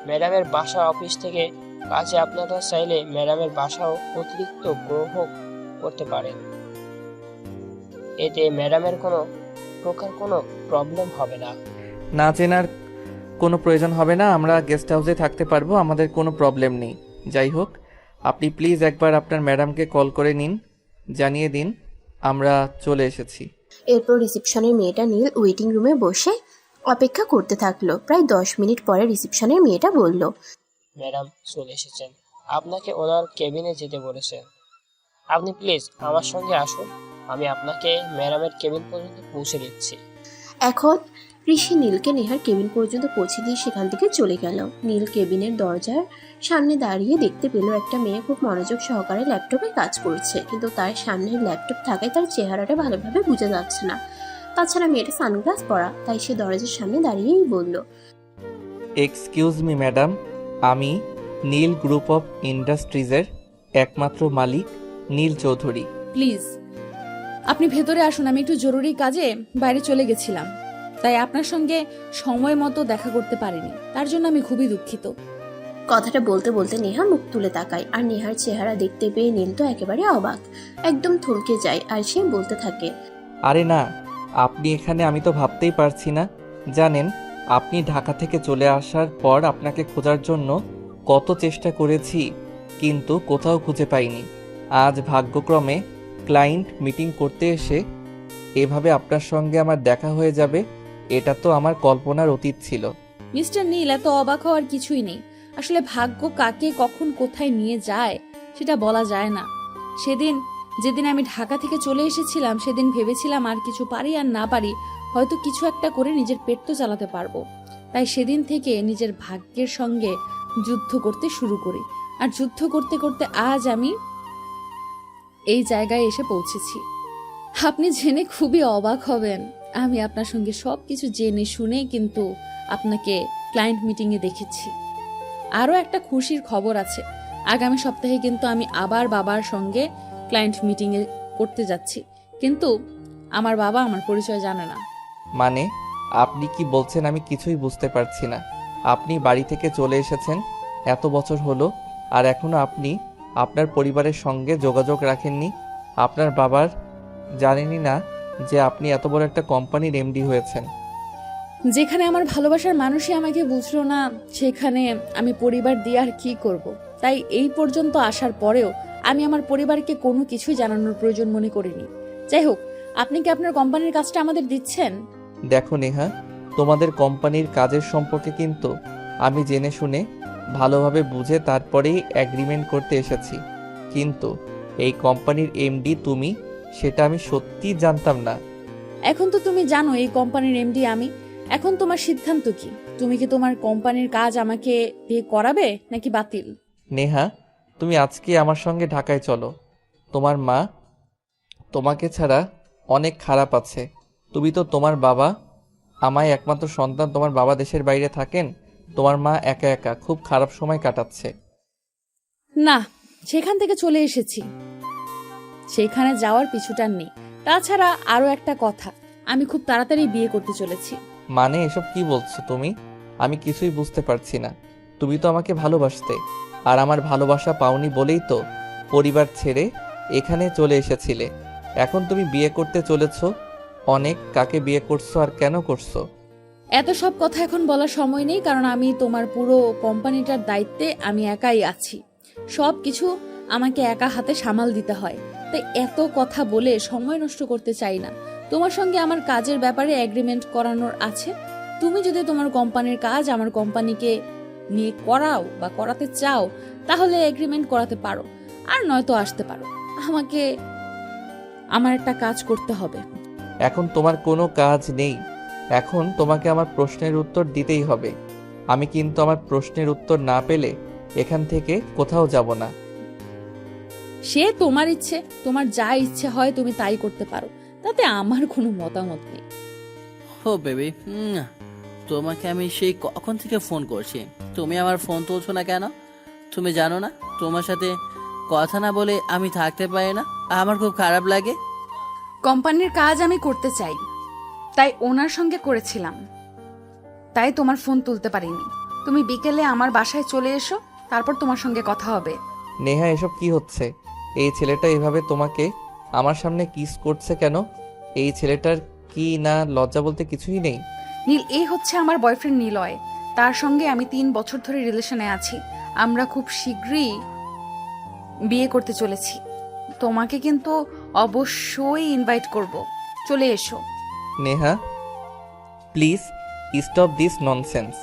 ম্যাডামের বাসা অফিস থেকে কাছে, আপনারা চাইলে ম্যাডামের বাসাও অতিরিক্ত গ্রহণ করতে পারেন। এতে ম্যাডামের কোনো প্রকার কোনো প্রবলেম হবে না। না চেনার কোনো প্রয়োজন হবে না, আমরা গেস্ট হাউসে থাকতে পারবো, আমাদের কোনো প্রবলেম নেই। যাই হোক, আপনি প্লিজ একবার আপনার ম্যাডামকে কল করে নিন, জানিয়ে দিন আমরা চলে এসেছি। এরপর রিসেপশনের মেয়েটা নীল ওয়েটিং রুমে বসে অপেক্ষা করতে থাকলো। প্রায় 10 মিনিট পরে রিসেপশনের মেয়েটা বলল, ম্যাডাম চলে এসেছেন, আপনাকে ওনার কেবিনে যেতে বলেছেন। আপনি প্লিজ আমার সঙ্গে আসুন, আমি আপনাকে ম্যাডামের কেবিন পর্যন্ত পৌঁছে দিচ্ছি। এখন ঋষি নীলকে নেহার কেবিন পর্যন্ত পৌঁছে দিয়ে সেখান থেকে চলে গেল। নীল কেবিনের দরজার সামনে দাঁড়িয়ে দেখতে পেল একটা মেয়ে খুব মনোযোগ সহকারে ল্যাপটপে কাজ করছে, কিন্তু তার সামনে ল্যাপটপ থাকায় তার চেহারাটা ভালোভাবে বোঝা যাচ্ছে না। তাছাড়া মেয়েটা সানগ্লাস পরা, তাই সে দরজার সামনে দাঁড়িয়েই বলল, এক্সকিউজ মি ম্যাডাম, আমি নীল গ্রুপ অফ ইন্ডাস্ট্রিজের একমাত্র মালিক নীল চৌধুরী। প্লিজ আপনি ভেতরে আসুন, আমি একটু জরুরি কাজে বাইরে চলে গেছিলাম, তাই আপনার সঙ্গে সময় মতো দেখা করতে পারিনি, তার জন্য আমি খুবই দুঃখিত। কথাটা বলতে বলতে নেহা মুখ তুলে তাকায়, আর নেহার চেহারা দেখতে পেয়ে নীল তো একেবারে অবাক, একদম থমকে যায়। আর সে বলতে থাকে, আরে না, আপনি এখানে, আমি তো ভাবতেই পারছি না। জানেন, আপনি ঢাকা থেকে চলে আসার পর আপনাকে খোঁজার জন্য কত চেষ্টা করেছি, কিন্তু কোথাও খুঁজে পাইনি। আজ ভাগ্যক্রমে ক্লায়েন্ট মিটিং করতে এসে এভাবে আপনার সঙ্গে আমার দেখা হয়ে যাবে, এটা তো আমার কল্পনার অতীত ছিল। মিস্টার নীল, এত অবাক হওয়ার কিছুই নেই। আসলে ভাগ্য কাকে কখন কোথায় নিয়ে যায় সেটা বলা যায় না। যেদিন আমি ঢাকা থেকে চলে এসেছিলাম, সেদিন ভেবেছিলাম আর কিছু পারি আর না পারি, হয়তো কিছু একটা করে নিজের পেট তো চালাতে পারবো। তাই সেদিন থেকে নিজের ভাগ্যের সঙ্গে যুদ্ধ করতে শুরু করি, আর যুদ্ধ করতে করতে আজ আমি এই জায়গায় এসে পৌঁছেছি। আপনি জেনে খুবই অবাক হবেন, আমি আপনার সঙ্গে সবকিছু জেনে শুনে কিন্তু আপনাকে ক্লায়েন্ট মিটিংয়ে দেখেছি। আরও একটা খুশির খবর আছে, আগামী সপ্তাহে কিন্তু আমি আবার বাবার সঙ্গে ক্লায়েন্ট মিটিংয়ে করতে যাচ্ছি, কিন্তু আমার বাবা আমার পরিচয় জানে না। মানে আপনি কি বলছেন আমি কিছুই বুঝতে পারছি না। আপনি বাড়ি থেকে চলে এসেছেন এত বছর হলো, আর এখনো আপনি আপনার পরিবারের সঙ্গে যোগাযোগ রাখেননি। আপনার বাবার জানেনই না যে আপনি এত বড় একটা কোম্পানির এমডি হয়েছেন। যেখানে আমার ভালোবাসার মানুষই আমাকে বুঝলো না, সেখানে আমি পরিবার দিয়ে আর কি করব। তাই এই পর্যন্ত আসার পরেও আমি আমার পরিবারকে কোনো কিছুই জানানোর প্রয়োজন মনে করিনি। যাই হোক, আপনি কি আপনার কোম্পানির কাজটা আমাদের দিচ্ছেন? দেখো নেহা, তোমাদের কোম্পানির কাজের সম্পর্কে কিন্তু আমি জেনে শুনে ভালোভাবে বুঝে তারপরেই অ্যাগ্রিমেন্ট করতে এসেছি, কিন্তু এই কোম্পানির এমডি তুমি, সেটা আমি সত্যিই জানতাম না। এখন তো তুমি জানো এই কোম্পানির এমডি আমি। এখন তোমার সিদ্ধান্ত কি? তুমি কি তোমার কোম্পানির কাজ আমাকে দিয়ে করাবে নাকি বাতিল? নেহা, তুমি আজকে আমার সঙ্গে ঢাকায় চলো। তোমার মা তোমাকে ছাড়া অনেক খারাপ আছে। তুমি তো, তোমার বাবা, আমায় একমাত্র সন্তান, তোমার বাবা দেশের বাইরে থাকেন, তোমার মা একা একা খুব খারাপ সময় কাটাচ্ছে। না, সেখান থেকে চলে এসেছি, সেখানে যাওয়ার পিছুটার নেই। তাছাড়া আরো একটা কথা, আমি খুব তাড়াতাড়ি বিয়ে করতে চলেছি। মানে এসব কি বলছো তুমি? আমি কিছুই বুঝতে পারছি না। তুমি তো আমাকে ভালোবাসতে, আর আমার ভালোবাসা পাওনি বলেই তো পরিবার ছেড়ে এখানে চলে এসেছিলে। এখন তুমি বিয়ে করতে চলেছ। অনেক, কাকে বিয়ে করছো আর কেন করছো? এত সব কথা এখন বলার সময় নেই, কারণ আমি তোমার পুরো কোম্পানিটার দায়িত্বে আমি একাই আছি। সব কিছু আমাকে একা হাতে সামাল দিতে হয়, তাই এত কথা বলে সময় নষ্ট করতে চাই না। তোমার সঙ্গে আমার কাজের ব্যাপারে এগ্রিমেন্ট করানোর আছে। তুমি যদি তোমার কোম্পানির কাজ আমার কোম্পানিকে নিয়ে করাও বা করাতে চাও, তাহলে এগ্রিমেন্ট করাতে পারো, আর নয়তো আসতে পারো। আমার একটা কাজ করতে হবে। এখন তোমার কোনো কাজ নেই। এখন তোমাকে আমার প্রশ্নের উত্তর দিতেই হবে। আমি কিন্তু আমার প্রশ্নের উত্তর না পেলে এখান থেকে কোথাও যাব না। সে তোমার ইচ্ছে, তোমার যা ইচ্ছে হয় তুমি তাই করতে পারো, তাতে আমার কোনো মতামত নেই। ও বেবি, তোমাকে আমি সেই কখন থেকে ফোন করছি, তুমি আমার ফোন তুলছো না কেন? তুমি জানো না তোমার সাথে কথা না বলে আমি থাকতে পারি না, আমার খুব খারাপ লাগে। কোম্পানির কাজ আমি করতে চাই, তাই ওনার সঙ্গে করেছিলাম, তাই তোমার ফোন তুলতে পারিনি। তুমি বিকেলে আমার বাসায় চলে এসো, তারপর তোমার সঙ্গে কথা হবে। নেহা, এসব কি হচ্ছে? এই ছেলেটা এভাবে তোমাকে আমার সামনে কিস করছে কেন? এই ছেলেটার কি না লজ্জা বলতে কিছুই নেই? নীল, এই হচ্ছে আমার বয়ফ্রেন্ড নিলয়। তার সঙ্গে আমি 3 বছর ধরে রিলেশনে আছি। আমরা খুব শীঘ্রই বিয়ে করতে চলেছি। তোমাকে কিন্তু অবশ্যই ইনভাইট করব, চলে এসো। Neha, please stop this nonsense.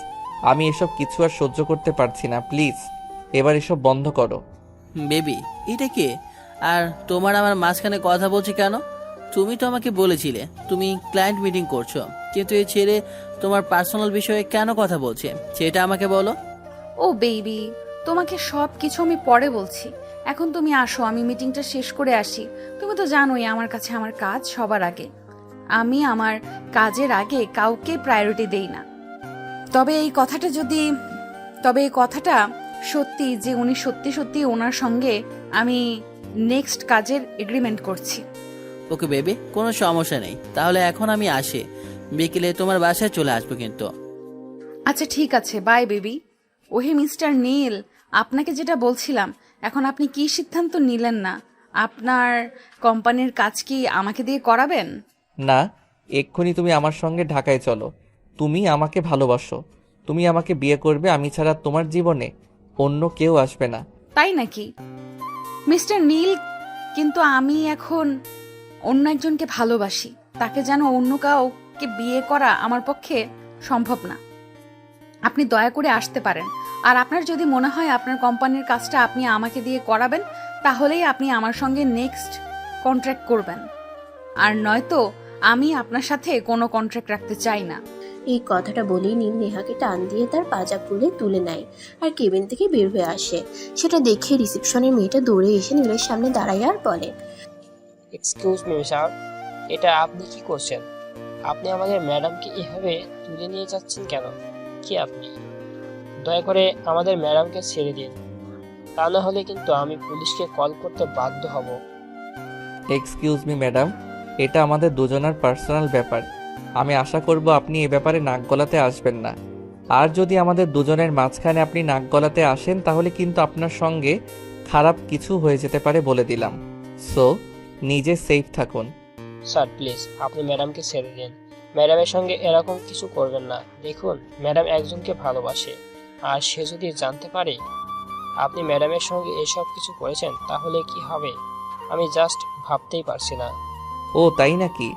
আমি এসব কিছু আর সহ্য করতে পারছি না। প্লিজ এবার এসব বন্ধ করো। বেবি, এটা কে? আর তোমার আমার মাঝখানে কথা বলছে কেন? তুমি তো আমাকে বলেছিলে তুমি ক্লায়েন্ট মিটিং করছো, কিন্তু এই ছেলে তোমার পার্সোনাল বিষয়ে কেন কথা বলছে সেটা আমাকে বলো। ও বেবি, তোমাকে সব কিছু আমি পরে বলছি। এখন তুমি আসো, আমি মিটিংটা শেষ করে আসি। তুমি তো জানোই আমার কাছে আমার কাজ সবার আগে। আমি আমার কাজের আগে কাউকে প্রায়োরিটি দেই না। তবে এই কথাটা সত্যি যে উনি সত্যি সত্যি ওনার সঙ্গে আমি নেক্সট কাজের এগ্রিমেন্ট করছি। ওকে বেবি, কোনো সমস্যা নেই। তাহলে এখন আমি আসি, বিকেলে তোমার বাসায় চলে আসবো কিন্তু। আচ্ছা ঠিক আছে, বাই বেবি। ওহে মিস্টার নীল, আপনাকে যেটা বলছিলাম, এখন আপনি কি সিদ্ধান্ত নিলেন না? আপনার কোম্পানির কাজ কি আমাকে দিয়ে করাবেন? না, এক্ষুনি তুমি আমার সঙ্গে ঢাকায় চলো। তুমি আমাকে ভালোবাসো, তুমি আমাকে বিয়ে করবে। আমি ছাড়া তোমার জীবনে অন্য কেউ আসবে না। তাই নাকি মিস্টার নীল? কিন্তু আমি এখন অন্য একজনকে ভালোবাসি। তাকে যেন অন্য কাউকে বিয়ে করা আমার পক্ষে সম্ভব না। আপনি দয়া করে আসতে পারেন। আর আপনার যদি মনে হয় আপনার কোম্পানির কাজটা আপনি আমাকে দিয়ে করাবেন, তাহলেই আপনি আমার সঙ্গে নেক্সট কন্ট্রাক্ট করবেন। আর নয়তো আমি আপনার সাথে কোনো কন্ট্রাক্ট রাখতে চাই না। এই কথাটা বলেই নীল নেহাকে টান দিয়ে তার পাজা খুলে তুলে নেয় আর কেবিন থেকে বের হয়ে আসে। সেটা দেখে রিসেপশনের মেয়েটা দৌড়ে এসে নীলের সামনে দাঁড়ায় আর বলে, এক্সকিউজ মি স্যার, এটা আপনি কি করছেন? আপনি আমাদের ম্যাডামকে এভাবে তুলে নিয়ে যাচ্ছেন কেন? কি আপনি? দয়া করে আমাদের ম্যাডামকে ছেড়ে দিন, তা না হলে কিন্তু আমি পুলিশকে কল করতে বাধ্য হব। এক্সকিউজ মি ম্যাডাম, এটা আমাদের দুজনের পার্সোনাল ব্যাপার। আমি আশা করব আপনি এ ব্যাপারে নাক গলাতে আসবেন না। আর যদি আমাদের দুজনের মাঝখানে আপনি নাক গলাতে আসেন, তাহলে কিন্তু আপনার সঙ্গে খারাপ কিছু হয়ে যেতে পারে বলে দিলাম। সো নিজে সেফ থাকুন। স্যার প্লিজ আপনি ম্যাডামকে ছেড়ে দিন। ম্যাডামের সঙ্গে এরকম কিছু করবেন না। দেখুন, ম্যাডাম একজনকে ভালোবাসে, আর সে যদি জানতে পারে আপনি ম্যাডামের সঙ্গে এসব কিছু করেছেন, তাহলে কি হবে আমি জাস্ট ভাবতেই পারছি না। ও তাই নাকি?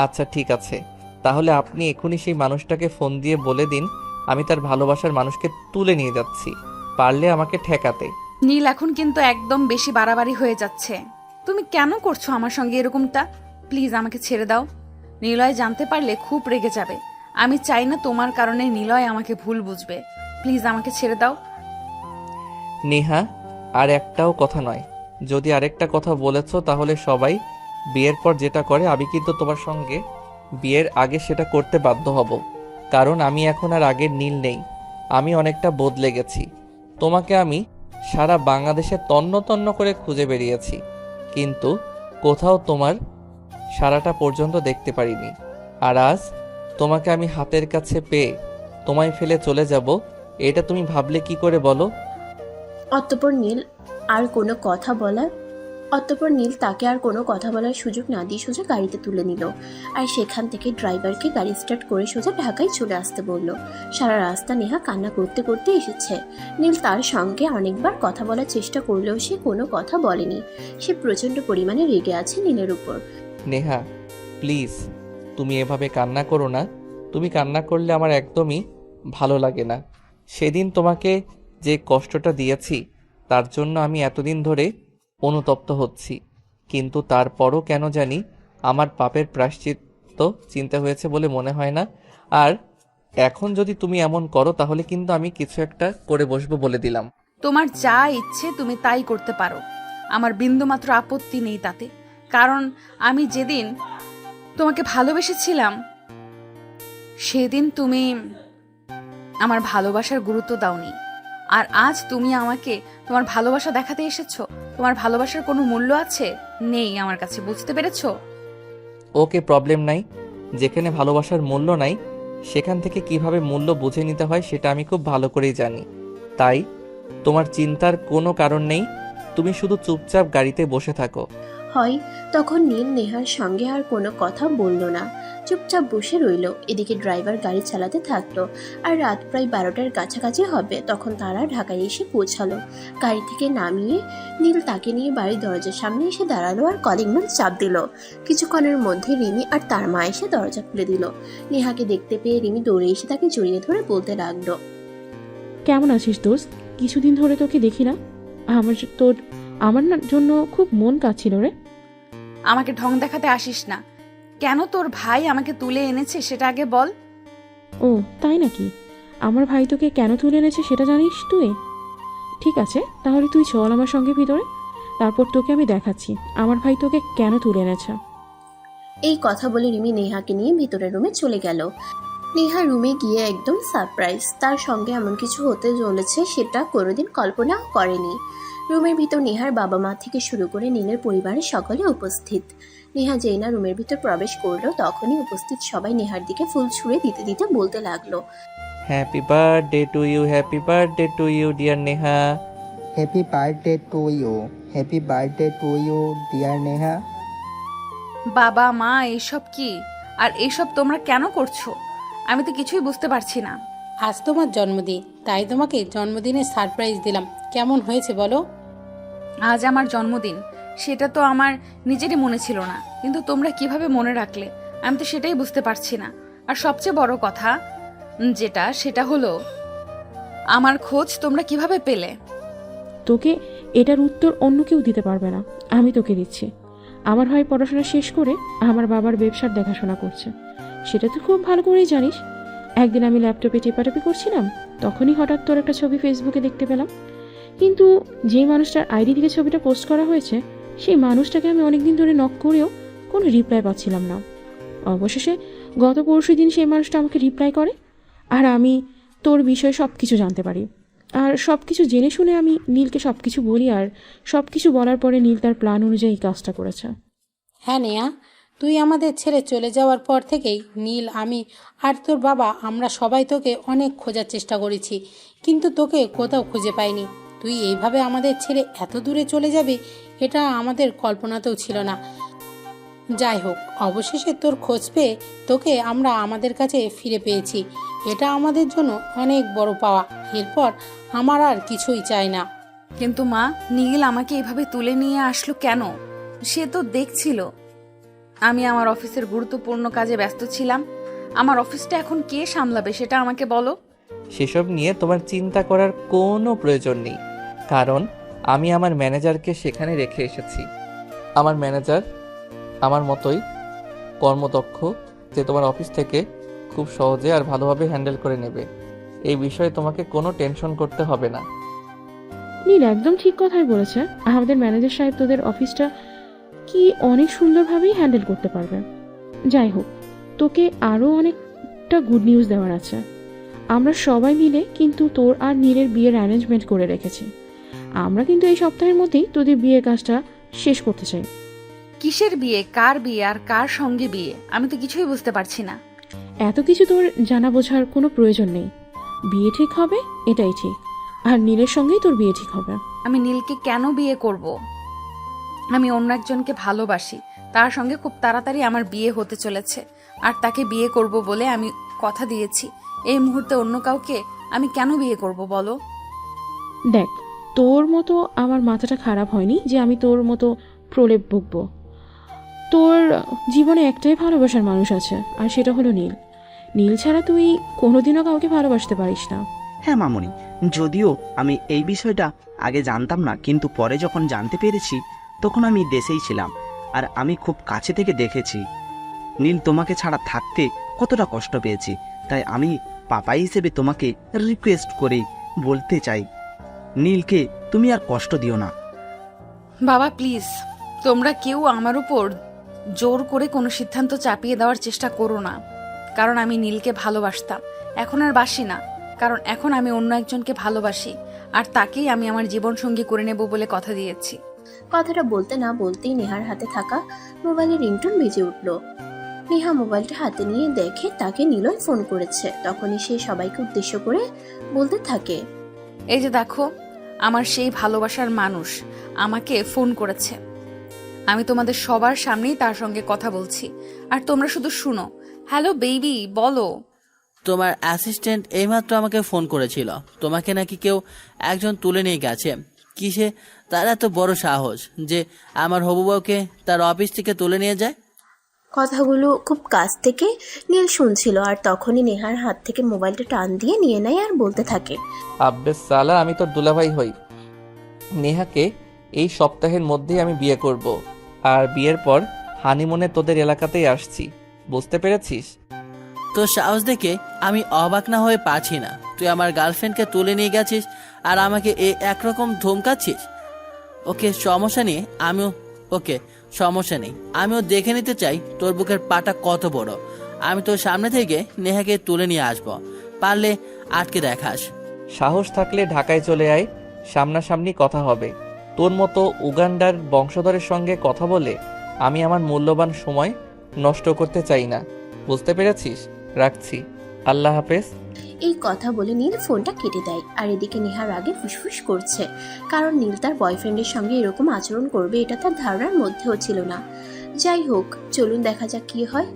আচ্ছা ঠিক আছে, তাহলে আপনি এখনই সেই মানুষটাকে ফোন দিয়ে বলে দিন আমি তার ভালোবাসার মানুষকে তুলে নিয়ে যাচ্ছি, পারলে আমাকে ঠেকাতে। নীল, এখন কিন্তু একদম বেশি বাড়াবাড়ি হয়ে যাচ্ছে। তুমি কেন করছো আমার সঙ্গে এরকমটা? প্লিজ আমাকে ছেড়ে দাও। নিলয় জানতে পারলে খুব রেগে যাবে। আমি চাই না তোমার কারণে নিলয় আমাকে ভুল বুঝবে। প্লিজ আমাকে ছেড়ে দাও। নেহা, আর একটাও কথা নয়। যদি আরেকটা কথা বলেছো তাহলে সবাই বিয়ের পর যেটা করে আমি কিন্তু তোমার সঙ্গে বিয়ের আগে সেটা করতে বাধ্য হব। কারণ আমি এখন আর আগের নীল নেই, আমি অনেকটা বদলে গেছি। তোমাকে আমি সারা বাংলাদেশে তন্ন তন্ন করে খুঁজে বেরিয়েছি, কিন্তু কোথাও তোমার সারাটা পর্যন্ত দেখতে পারিনি। আর আজ তোমাকে আমি হাতের কাছে পেয়ে তোমায় ফেলে চলে যাব, এটা তুমি ভাবলে কি করে বলো? অতঃপর নীল তাকে আর কোনো কথা বলার সুযোগ না দিয়ে সোজা গাড়িতে তুলে নিল আর সেখান থেকে ড্রাইভারকে গাড়ি স্টার্ট করে সোজা ঢাকায় চলে আসতে বলল। সারা রাস্তা নেহা কান্না করতে করতে এসেছে। নীল তার সঙ্গে অনেকবার কথা বলার চেষ্টা করলেও সে কোনো কথা বলেনি। সে প্রচণ্ড পরিমাণে রেগে আছে নীলের উপর। নেহা প্লিজ, তুমি এভাবে কান্না করো না। তুমি কান্না করলে আমার একদমই ভালো লাগে না। সেদিন তোমাকে যে কষ্টটা দিয়েছি তার জন্য আমি এতদিন ধরে অনুতপ্ত হচ্ছি, কিন্তু তারপরও কেন জানি আমার পাপের প্রায়শ্চিত্ত তো চিন্তা হয়েছে বলে মনে হয় না। আর এখন যদি তুমি এমন করো তাহলে কিন্তু আমি কিছু একটা করে বসবো বলে দিলাম। তোমার যা ইচ্ছে তুমি তাই করতে পারো, আমার বিন্দুমাত্র আপত্তি নেই তাতে। কারণ আমি যেদিন তোমাকে ভালোবেসেছিলাম সেদিন তুমি আমার ভালোবাসার গুরুত্ব দাওনি, আর আজ তুমি আমাকে তোমার ভালোবাসা দেখাতে এসেছো। তোমার ভালোবাসার কোনো মূল্য আছে? নেই আমার কাছে, বুঝতে পেরেছো? ওকে, প্রবলেম নাই। যেখানে ভালোবাসার মূল্য নাই সেখান থেকে কিভাবে মূল্য বুঝে নিতে হয় সেটা আমি খুব ভালো করেই জানি। তাই তোমার চিন্তার কোনো কারণ নেই, তুমি শুধু চুপচাপ গাড়িতে বসে থাকো। হয় তখন নীল নেহার সঙ্গে আর কোনো কথা বলল না, চুপচাপ বসে রইল। এদিকে ড্রাইভার গাড়ি চালাতে থাকলো। আর রাত প্রায় 12টার কাছাকাছি হবে তখন তারা ঢাকায় এসে পৌঁছালো। গাড়ি থেকে নামিয়ে নীল তাকে নিয়ে বাড়ির দরজার সামনে এসে দাঁড়ালো আর কলিং বেল চাপ দিল। কিছুক্ষণের মধ্যে রিমি আর তার মা এসে দরজা খুলে দিল। নেহাকে দেখতে পেয়ে রিমি দৌড়ে এসে তাকে জড়িয়ে ধরে বলতে লাগলো, কেমন আছিস দোস্ত? কিছুদিন ধরে তোকে দেখি না। আমার জন্য খুব মন কাঁদছিল রে। আমাকে ঢং দেখাতে আসিস না। কেন তোর ভাই আমাকে তুলে এনেছে সেটা আগে বল। ও তাই নাকি? আমার ভাই তোকে কেন তুলে এনেছে সেটা জানিস তুই? ঠিক আছে, তাহলে তুই চল আমার সঙ্গে ভিতরে, তারপর তোকে আমি দেখাচ্ছি আমার ভাই তোকে কেন তুলে এনেছে। এই কথা বলে রিমি নেহাকে নিয়ে ভিতরের রুমে চলে গেল। নেহা রুমে গিয়ে একদম সারপ্রাইজ, তার সঙ্গে এমন কিছু হতে চলেছে সেটা কোনোদিন কল্পনাও করেনি। রুমের ভিতর নেহার বাবা মা থেকে শুরু করে নীলের পরিবারের সকলে উপস্থিত। নেহা যেই না রুমের ভিতর প্রবেশ করলো তখনই উপস্থিত সবাই নেহার দিকে ফুল ছুঁড়ে দিতে দিতে বলতে লাগলো, happy birthday to you, happy birthday to you dear Neha. Happy birthday to you, happy birthday to you dear Neha. বাবা মা এইসব কি? আর এইসব তোমরা কেন করছো? আমি তো কিছুই বুঝতে পারছি না। আজ তোমার জন্মদিন, তাই তোমাকে জন্মদিনের সারপ্রাইজ দিলাম। কেমন হয়েছে বলো? আজ আমার জন্মদিন, সেটা তো আমার নিজেরই মনে ছিল না, কিন্তু তোমরা কিভাবে মনে রাখলে আমি তো সেটাই বুঝতে পারছি না। আর সবচেয়ে বড় কথা সেটা হলো আমার খোঁজ তোমরা কিভাবে পেলে? তোকে এটার উত্তর অন্য কেউ দিতে পারবে না, আমি তোকে দিচ্ছি। আমার ভাই পড়াশোনা শেষ করে আমার বাবার ব্যবসার দেখাশোনা করছে, সেটা তুই খুব ভালো করেই জানিস। একদিন আমি ল্যাপটপে টেপাটেপি করছিলাম, তখনই হঠাৎ তোর একটা ছবি ফেসবুকে দেখতে পেলাম। কিন্তু যেই মানুষটার আইডি থেকে ছবিটা পোস্ট করা হয়েছে সেই মানুষটাকে আমি অনেকদিন ধরে নক করেও কোনো রিপ্লাই পাচ্ছিলাম না। অবশেষে গত পরশু দিন সেই মানুষটা আমাকে রিপ্লাই করে, আর আমি তোর বিষয়ে সব কিছু জানতে পারি। আর সব কিছু জেনে শুনে আমি নীলকে সব কিছু বলি, আর সব কিছু বলার পরে নীল তার প্ল্যান অনুযায়ী কাজটা করেছে। হ্যাঁ নেয়া, তুই আমাদের ছেড়ে চলে যাওয়ার পর থেকেই নীল, আমি আর তোর বাবা আমরা সবাই তোকে অনেক খোঁজার চেষ্টা করেছি, কিন্তু তোকে কোথাও খুঁজে পাইনি। তুই এইভাবে আমাদের ছেড়ে এত দূরে চলে যাবে এটা আমাদের কল্পনাতেও ছিল না। যাই হোক, অবশেষে তোর খোঁজ পেয়ে তোকে আমরা আমাদের কাছে ফিরে পেয়েছি, এটা আমাদের জন্য অনেক বড় পাওয়া। এরপর আমার আর কিছুই চাই না। কিন্তু মা, নীল আমাকে এভাবে তুলে নিয়ে আসলো কেন? সে তো দেখছিল আমি আমার অফিসের গুরুত্বপূর্ণ কাজে ব্যস্ত ছিলাম। আমার অফিসটা এখন কে সামলাবে সেটা আমাকে বলো। সেসব নিয়ে তোমার চিন্তা করার কোনো প্রয়োজন নেই, কারণ আমি আমার ম্যানেজারকে সেখানে রেখে এসেছি। আমার ম্যানেজার আমার মতোই কর্মদক্ষ, যে তোমার অফিস থেকে খুব সহজে আর ভালোভাবে হ্যান্ডেল করে নেবে। এই বিষয়ে তোমাকে কোনো টেনশন করতে হবে না। নীল একদম ঠিক কথাই বলেছে, আমাদের ম্যানেজার সাহেব তোদের অফিসটা কি অনেক সুন্দরভাবেই হ্যান্ডেল করতে পারবে। যাই হোক, তোকে আরও অনেকটা গুড নিউজ দেওয়ার আছে। আমরা সবাই মিলে কিন্তু তোর আর নীলের বিয়ের অ্যারেঞ্জমেন্ট করে রেখেছি। আমরা কিন্তু এই সপ্তাহের মধ্যেই তোদের বিয়ের কাজটা শেষ করতে চাই। কিসের বিয়ে, কার বিয়ে, আর কার সঙ্গে বিয়ে? আমি তো কিছুই বুঝতে পারছি না। এত কিছু তোর জানা বোঝার কোনো প্রয়োজন নেই। বিয়ে ঠিক হবে এটাই ঠিক, আর নীলের সঙ্গেই তোর বিয়ে ঠিক হবে। আমি নীলকে কেন বিয়ে করব? আমি অন্য একজনকে ভালোবাসি, তার সঙ্গে খুব তাড়াতাড়ি আমার বিয়ে হতে চলেছে, আর তাকে বিয়ে করব বলে আমি কথা দিয়েছি। এই মুহূর্তে অন্য কাউকে আমি কেন বিয়ে করব বলো? দেখ, তোর মতো আমার মাথাটা খারাপ হয়নি যে আমি তোর মতো প্রলেপ ভুগবো। তোর জীবনে একটাই ভালোবাসার মানুষ আছে, আর সেটা হলো নীল। নীল ছাড়া তুই কোনোদিনও কাউকে ভালোবাসতে পারিস না। হ্যাঁ মামুনি, যদিও আমি এই বিষয়টা আগে জানতাম না, কিন্তু পরে যখন জানতে পেরেছি তখন আমি দেশেই ছিলাম, আর আমি খুব কাছে থেকে দেখেছি নীল তোমাকে ছাড়া থাকতে কতটা কষ্ট পেয়েছি, তাই আমি পাপা হিসেবে তোমাকে রিকোয়েস্ট করে বলতে চাই, নীলকে তুমি আর কষ্ট দিও না। বাবা প্লিজ, তোমরা কেউ আমার উপর জোর করে কোনো সিদ্ধান্ত চাপিয়ে দেওয়ার চেষ্টা করো না, কারণ আমি নীলকে ভালোবাসতাম, এখন আর বাসি না, কারণ এখন আমি অন্য একজনকে ভালোবাসি, আর তাকেই আমি আমার জীবনসঙ্গী করে নেব বলে কথা দিয়েছি। কথাটা বলতে না বলতেই নেহার হাতে থাকা মোবাইলের রিংটোন বেজে উঠল। নেহা মোবাইলটা হাতে নিয়ে দেখে তাকে নীলয় ফোন করেছে। তখনই সে সবাইকে উদ্দেশ্য করে বলতে থাকে, এই যে দেখো, আমার সেই ভালোবাসার মানুষ আমাকে ফোন করেছে। আমি তোমাদের সবার সামনেই তার সঙ্গে কথা বলছি, আর তোমরা শুধু শুনো। হ্যালো বেবি, বলো। তোমার অ্যাসিস্ট্যান্ট এইমাত্র আমাকে ফোন করেছিল, তোমাকে নাকি কেউ একজন তুলে নিয়ে গেছে। কিসে তার এত বড় সাহস যে আমার হবু বউকে তার অফিস থেকে তুলে নিয়ে যায়? কথাগুলো খুব কাছ থেকে নীল শুনছিল, আর তখনই নেহার হাত থেকে মোবাইলটা টান দিয়ে নিয়ে নেয় আর বলতে থাকে, আব্বে সালা, আমি তোর দুলাভাই হই। নেহাকে এই সপ্তাহের মধ্যেই আমি বিয়ে করব, আর বিয়ের পর হানিমুনে তোদের এলাকাতেই আসছি, বুঝতে পেরেছিস? তোর সাহস দেখে আমি অবাক না হয়ে পারছি না। তুই আমার গার্লফ্রেন্ডকে তুলে নিয়ে গেছিস আর আমাকে একরকম ধমকাচ্ছিস। সমস্যা নেই, আমিও দেখে নিতে চাই তোর বুকের পাটা কত বড়। আমি তোর সামনে থেকে নেহাকে তুলে নিয়ে আসবো, পারলে আটকে দেখাস। সাহস থাকলে ঢাকায় চলে আয়, সামনাসামনি কথা হবে। তোর মতো উগান্ডার বংশধরের সঙ্গে কথা বলে আমি আমার মূল্যবান সময় নষ্ট করতে চাই না, বুঝতে পেরেছিস? রাখছি, আল্লাহ হাফেজ। এই কথা বলে নীল ফোনটা কেটে দেয়। আর এদিকে নেহার আগে ফুসফুস করছে, কারণ নীল তার বয়ফ্রেন্ডের সঙ্গে এরকম আচরণ করবে এটা তার ধারণার মধ্যেও ছিল না। যাই হোক, চলুন দেখা যাক কি হয়।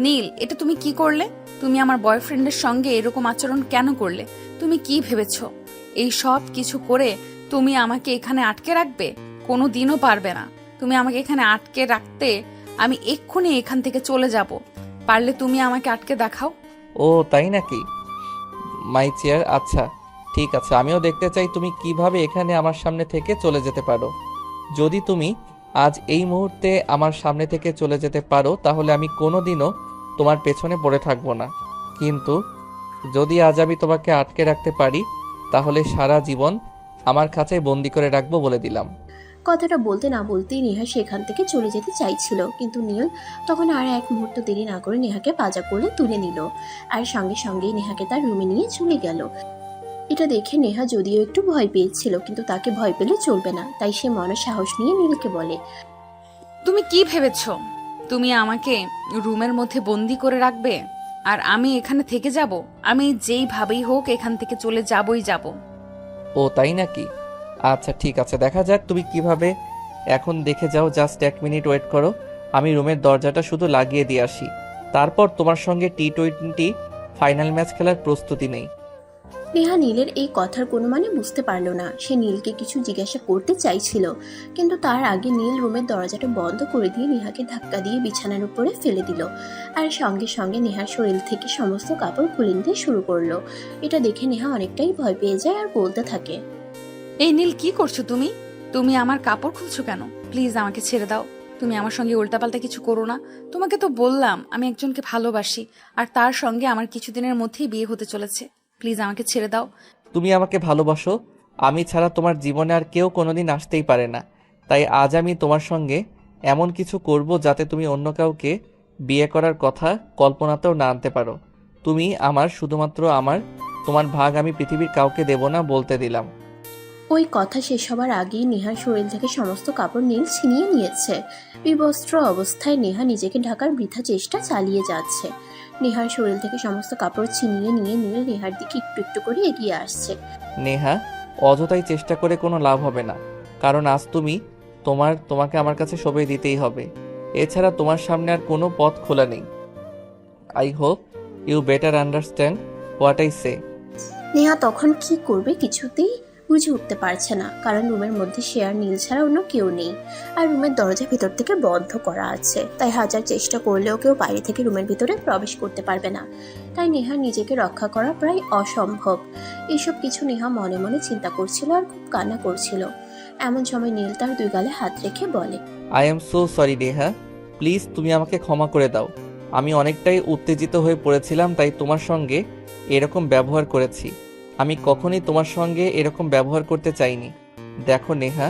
নীল, এটা তুমি কি করলে? তুমি আমার বয়ফ্রেন্ডের সঙ্গে এরকম আচরণ কেন করলে? তুমি কি ভেবেছো এই সব কিছু করে তুমি আমাকে এখানে আটকে রাখবে? কোনো দিনও পারবে না। তুমি আমাকে এখানে আটকে রাখতে আমি এক্ষুনি এখান থেকে চলে যাব। পারলে তুমি আমাকে আটকে দেখাও। ও তাই নাকি? মাই চেয়ার, আচ্ছা ঠিক আছে, আমিও দেখতে চাই তুমি কিভাবে এখানে আমার সামনে থেকে চলে যেতে পারো। যদি তুমি আজ এই মুহূর্তে আমার সামনে থেকে চলে যেতে পারো, তাহলে আমি কোনোদিনও তোমার পেছনে পড়ে থাকবো না। কিন্তু যদি আজ আমি তোমাকে আটকে রাখতে পারি, তাহলে সারা জীবন আমার কাছে বন্দি করে রাখবো, বলে দিলাম। কথাটা বলতে না বলতেই নেহা সেখান থেকে চলে যেতে চাইছিল, কিন্তু নীল তখন আর এক মুহূর্ত দেরি না করে নেহাকে পাজা করে তুলে নিল, আর সঙ্গে সঙ্গেই নেহাকে তার রুমে নিয়ে চলে গেল। এটা দেখে নেহা যদিও একটু ভয় পেয়েছিল, কিন্তু তাকে ভয় পেলে চলবে না, তাই সে মনে সাহস নিয়ে নীলকে বলে, তুমি কি ভেবেছো তুমি আমাকে রুমের মধ্যে বন্দি করে রাখবে আর আমি এখানে থেকে যাব? আমি যেইভাবেই হোক এখান থেকে চলে যাবই যাব। ও তাই নাকি? আচ্ছা ঠিক আছে, দেখা যাক তুমি কিভাবে। এখন দেখে যাও, জাস্ট 1 মিনিট ওয়েট করো, আমি রুমের দরজাটা শুধু লাগিয়ে দিয়ে আসি, তারপর তোমার সঙ্গে T20 ফাইনাল ম্যাচ খেলার প্রস্তুতি নেই। নেহা নীলের এই কথার কোনো মানে বুঝতে পারল না। সে নীলকে কিছু জিজ্ঞাসা করতে চাইছিল, কিন্তু তার আগে নীল রুমের দরজাটা বন্ধ করে দিয়ে নেহাকে ধাক্কা দিয়ে বিছানার উপরে ফেলে দিল, আর সঙ্গে সঙ্গে নেহার শরীর থেকে সমস্ত কাপড় খুলে নিতে শুরু করলো। এটা দেখে নেহা অনেকটাই ভয় পেয়ে যায় আর বলতে থাকে, এই নীল, কি করছো তুমি? তুমি আমার কাপড় খুলছো কেন? প্লিজ আমাকে ছেড়ে দাও। তুমি আমার সঙ্গে উল্টাপাল্টা কিছু করো না। তোমাকে তো বললাম আমি একজনকে ভালোবাসি, আর তার সঙ্গে আমার কিছুদিনের মধ্যেই বিয়ে হতে চলেছে। প্লিজ আমাকে ছেড়ে দাও। তুমি আমাকে ভালোবাসো, আমি ছাড়া তোমার জীবনে আর কেউ কোনোদিন আসতেই পারে না, তাই আজ আমি তোমার সঙ্গে এমন কিছু করব যাতে তুমি অন্য কাউকে বিয়ে করার কথা কল্পনাতেও না আনতে পারো। তুমি আমার, শুধুমাত্র আমার, তোমার ভাগ আমি পৃথিবীর কাউকে দেব না, বলতে দিলাম। ওই কথা শেষ হবার আগেই নেহার শরীর থেকে সমস্ত কাপড় নীল ছিনিয়ে নিয়েছে। বিবস্ত্র অবস্থায় নেহা নিজেকে ঢাকার বৃথা চেষ্টা চালিয়ে যাচ্ছে। নেহার শরীর থেকে সমস্ত কাপড় ছিনিয়ে নিয়ে নীল নেহার দিকে একটু একটু করে এগিয়ে আসছে। নেহা, অযথাই চেষ্টা করে কোনো লাভ হবে না, কারণ আজ তোমাকে আমার কাছে সবই দিতেই হবে। এছাড়া তোমার সামনে আর কোনো পথ খোলা নেই। I hope you better understand what I say. Neha তখন কি করবে কিছুতেই বুঝে উঠতে পারছে না, কারণ রুমের মধ্যে সে আর নীল ছাড়া অন্য কেউ নেই, আর রুমের দরজা ভিতর থেকে বন্ধ করা আছে, তাই হাজার চেষ্টা করলেও কেউ বাইরে থেকে রুমের ভিতরে প্রবেশ করতে পারবে না। তাই নেহা নিজেকে রক্ষা করা প্রায় অসম্ভব। এইসব কিছু নেহা মনে মনে চিন্তা করছিল আর খুব কান্না করছিল। এমন সময় নীল তার 2 গালে হাত রেখে বলে, I am so sorry Neha, please তুমি আমাকে ক্ষমা করে দাও। আমি অনেকটাই উত্তেজিত হয়ে পড়েছিলাম, তাই তোমার সঙ্গে এরকম ব্যবহার করেছি। আমি কখনোই তোমার সঙ্গে এরকম ব্যবহার করতে চাইনি। দেখো নেহা,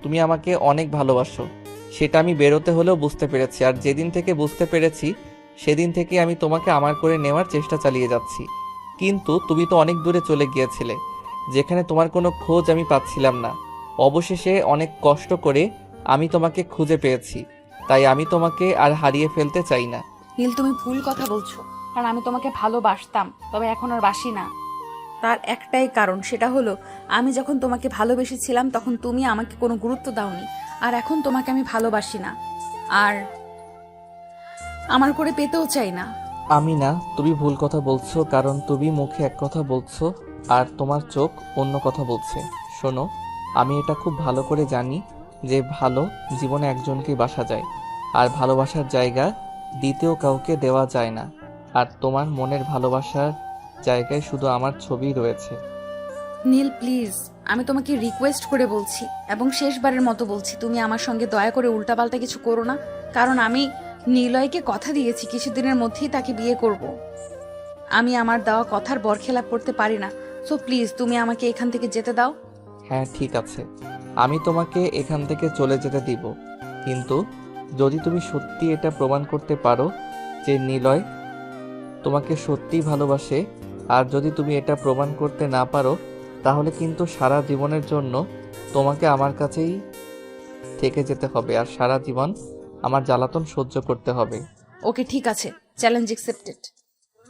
তুমি আমাকে অনেক ভালোবাসো, সেটা আমি বেরোতে হলেও বুঝতে পেরেছি। আর যেদিন থেকে বুঝতে পেরেছি সেদিন থেকে আমি তোমাকে আমার করে নেওয়ার চেষ্টা চালিয়ে যাচ্ছি। কিন্তু তুমি তো অনেক দূরে চলে গিয়েছিলে, যেখানে তোমার কোনো খোঁজ আমি পাচ্ছিলাম না। অবশেষে অনেক কষ্ট করে আমি তোমাকে খুঁজে পেয়েছি, তাই আমি তোমাকে আর হারিয়ে ফেলতে চাই না। নীল, তুমি ভুল কথা বলছো। কারণ আমি তোমাকে ভালোবাসতাম, তবে এখন আর বাসি না। তার একটাই কারণ, সেটা হলো আমি যখন তোমাকে ভালোবেসেছিলাম তখন তুমি আমাকে কোনো গুরুত্ব দাওনি, আর এখন তোমাকে আমি ভালোবাসি না, আর আমার করে পেতেও চাই না। আমি না, তুমি ভুল কথা বলছো, কারণ তুমি মুখে এক কথা বলছো আর তোমার চোখ অন্য কথা বলছে। শোনো, আমি এটা খুব ভালো করে জানি যে ভালো জীবনে একজনকেই বাসা যায়, আর ভালোবাসার জায়গা দ্বিতীয় কাউকে দেওয়া যায় না। আর তোমার মনের ভালোবাসার জায়গায় শুধু আমার ছবি রয়েছে। নীল প্লিজ, আমি তোমাকে রিকোয়েস্ট করে বলছি এবং শেষবারের মতো বলছি, তুমি আমার সঙ্গে দয়া করে উল্টাপাল্টা কিছু করো না। কারণ আমি নিলয়কে কথা দিয়েছি কিছুদিনের মধ্যেই তাকে বিয়ে করব। আমি আমার দেওয়া কথার বরখেলাপ করতে পারি না। সো প্লিজ তুমি আমাকে এখান থেকে যেতে দাও। হ্যাঁ ঠিক আছে, আমি তোমাকে এখান থেকে চলে যেতে দিব, কিন্তু যদি তুমি সত্যি এটা প্রমাণ করতে পারো যে নিলয় তোমাকে সত্যিই ভালোবাসে, আর যদি তুমি এটা প্রমাণ করতে না পারো, তাহলে কিন্তু সারা জীবনের জন্য তোমাকে আমার কাছেই থেকে যেতে হবে, আর সারা জীবন আমার জ্বালাতন সহ্য করতে হবে। ওকে ঠিক আছে, চ্যালেঞ্জ অ্যাকসেপ্টেড।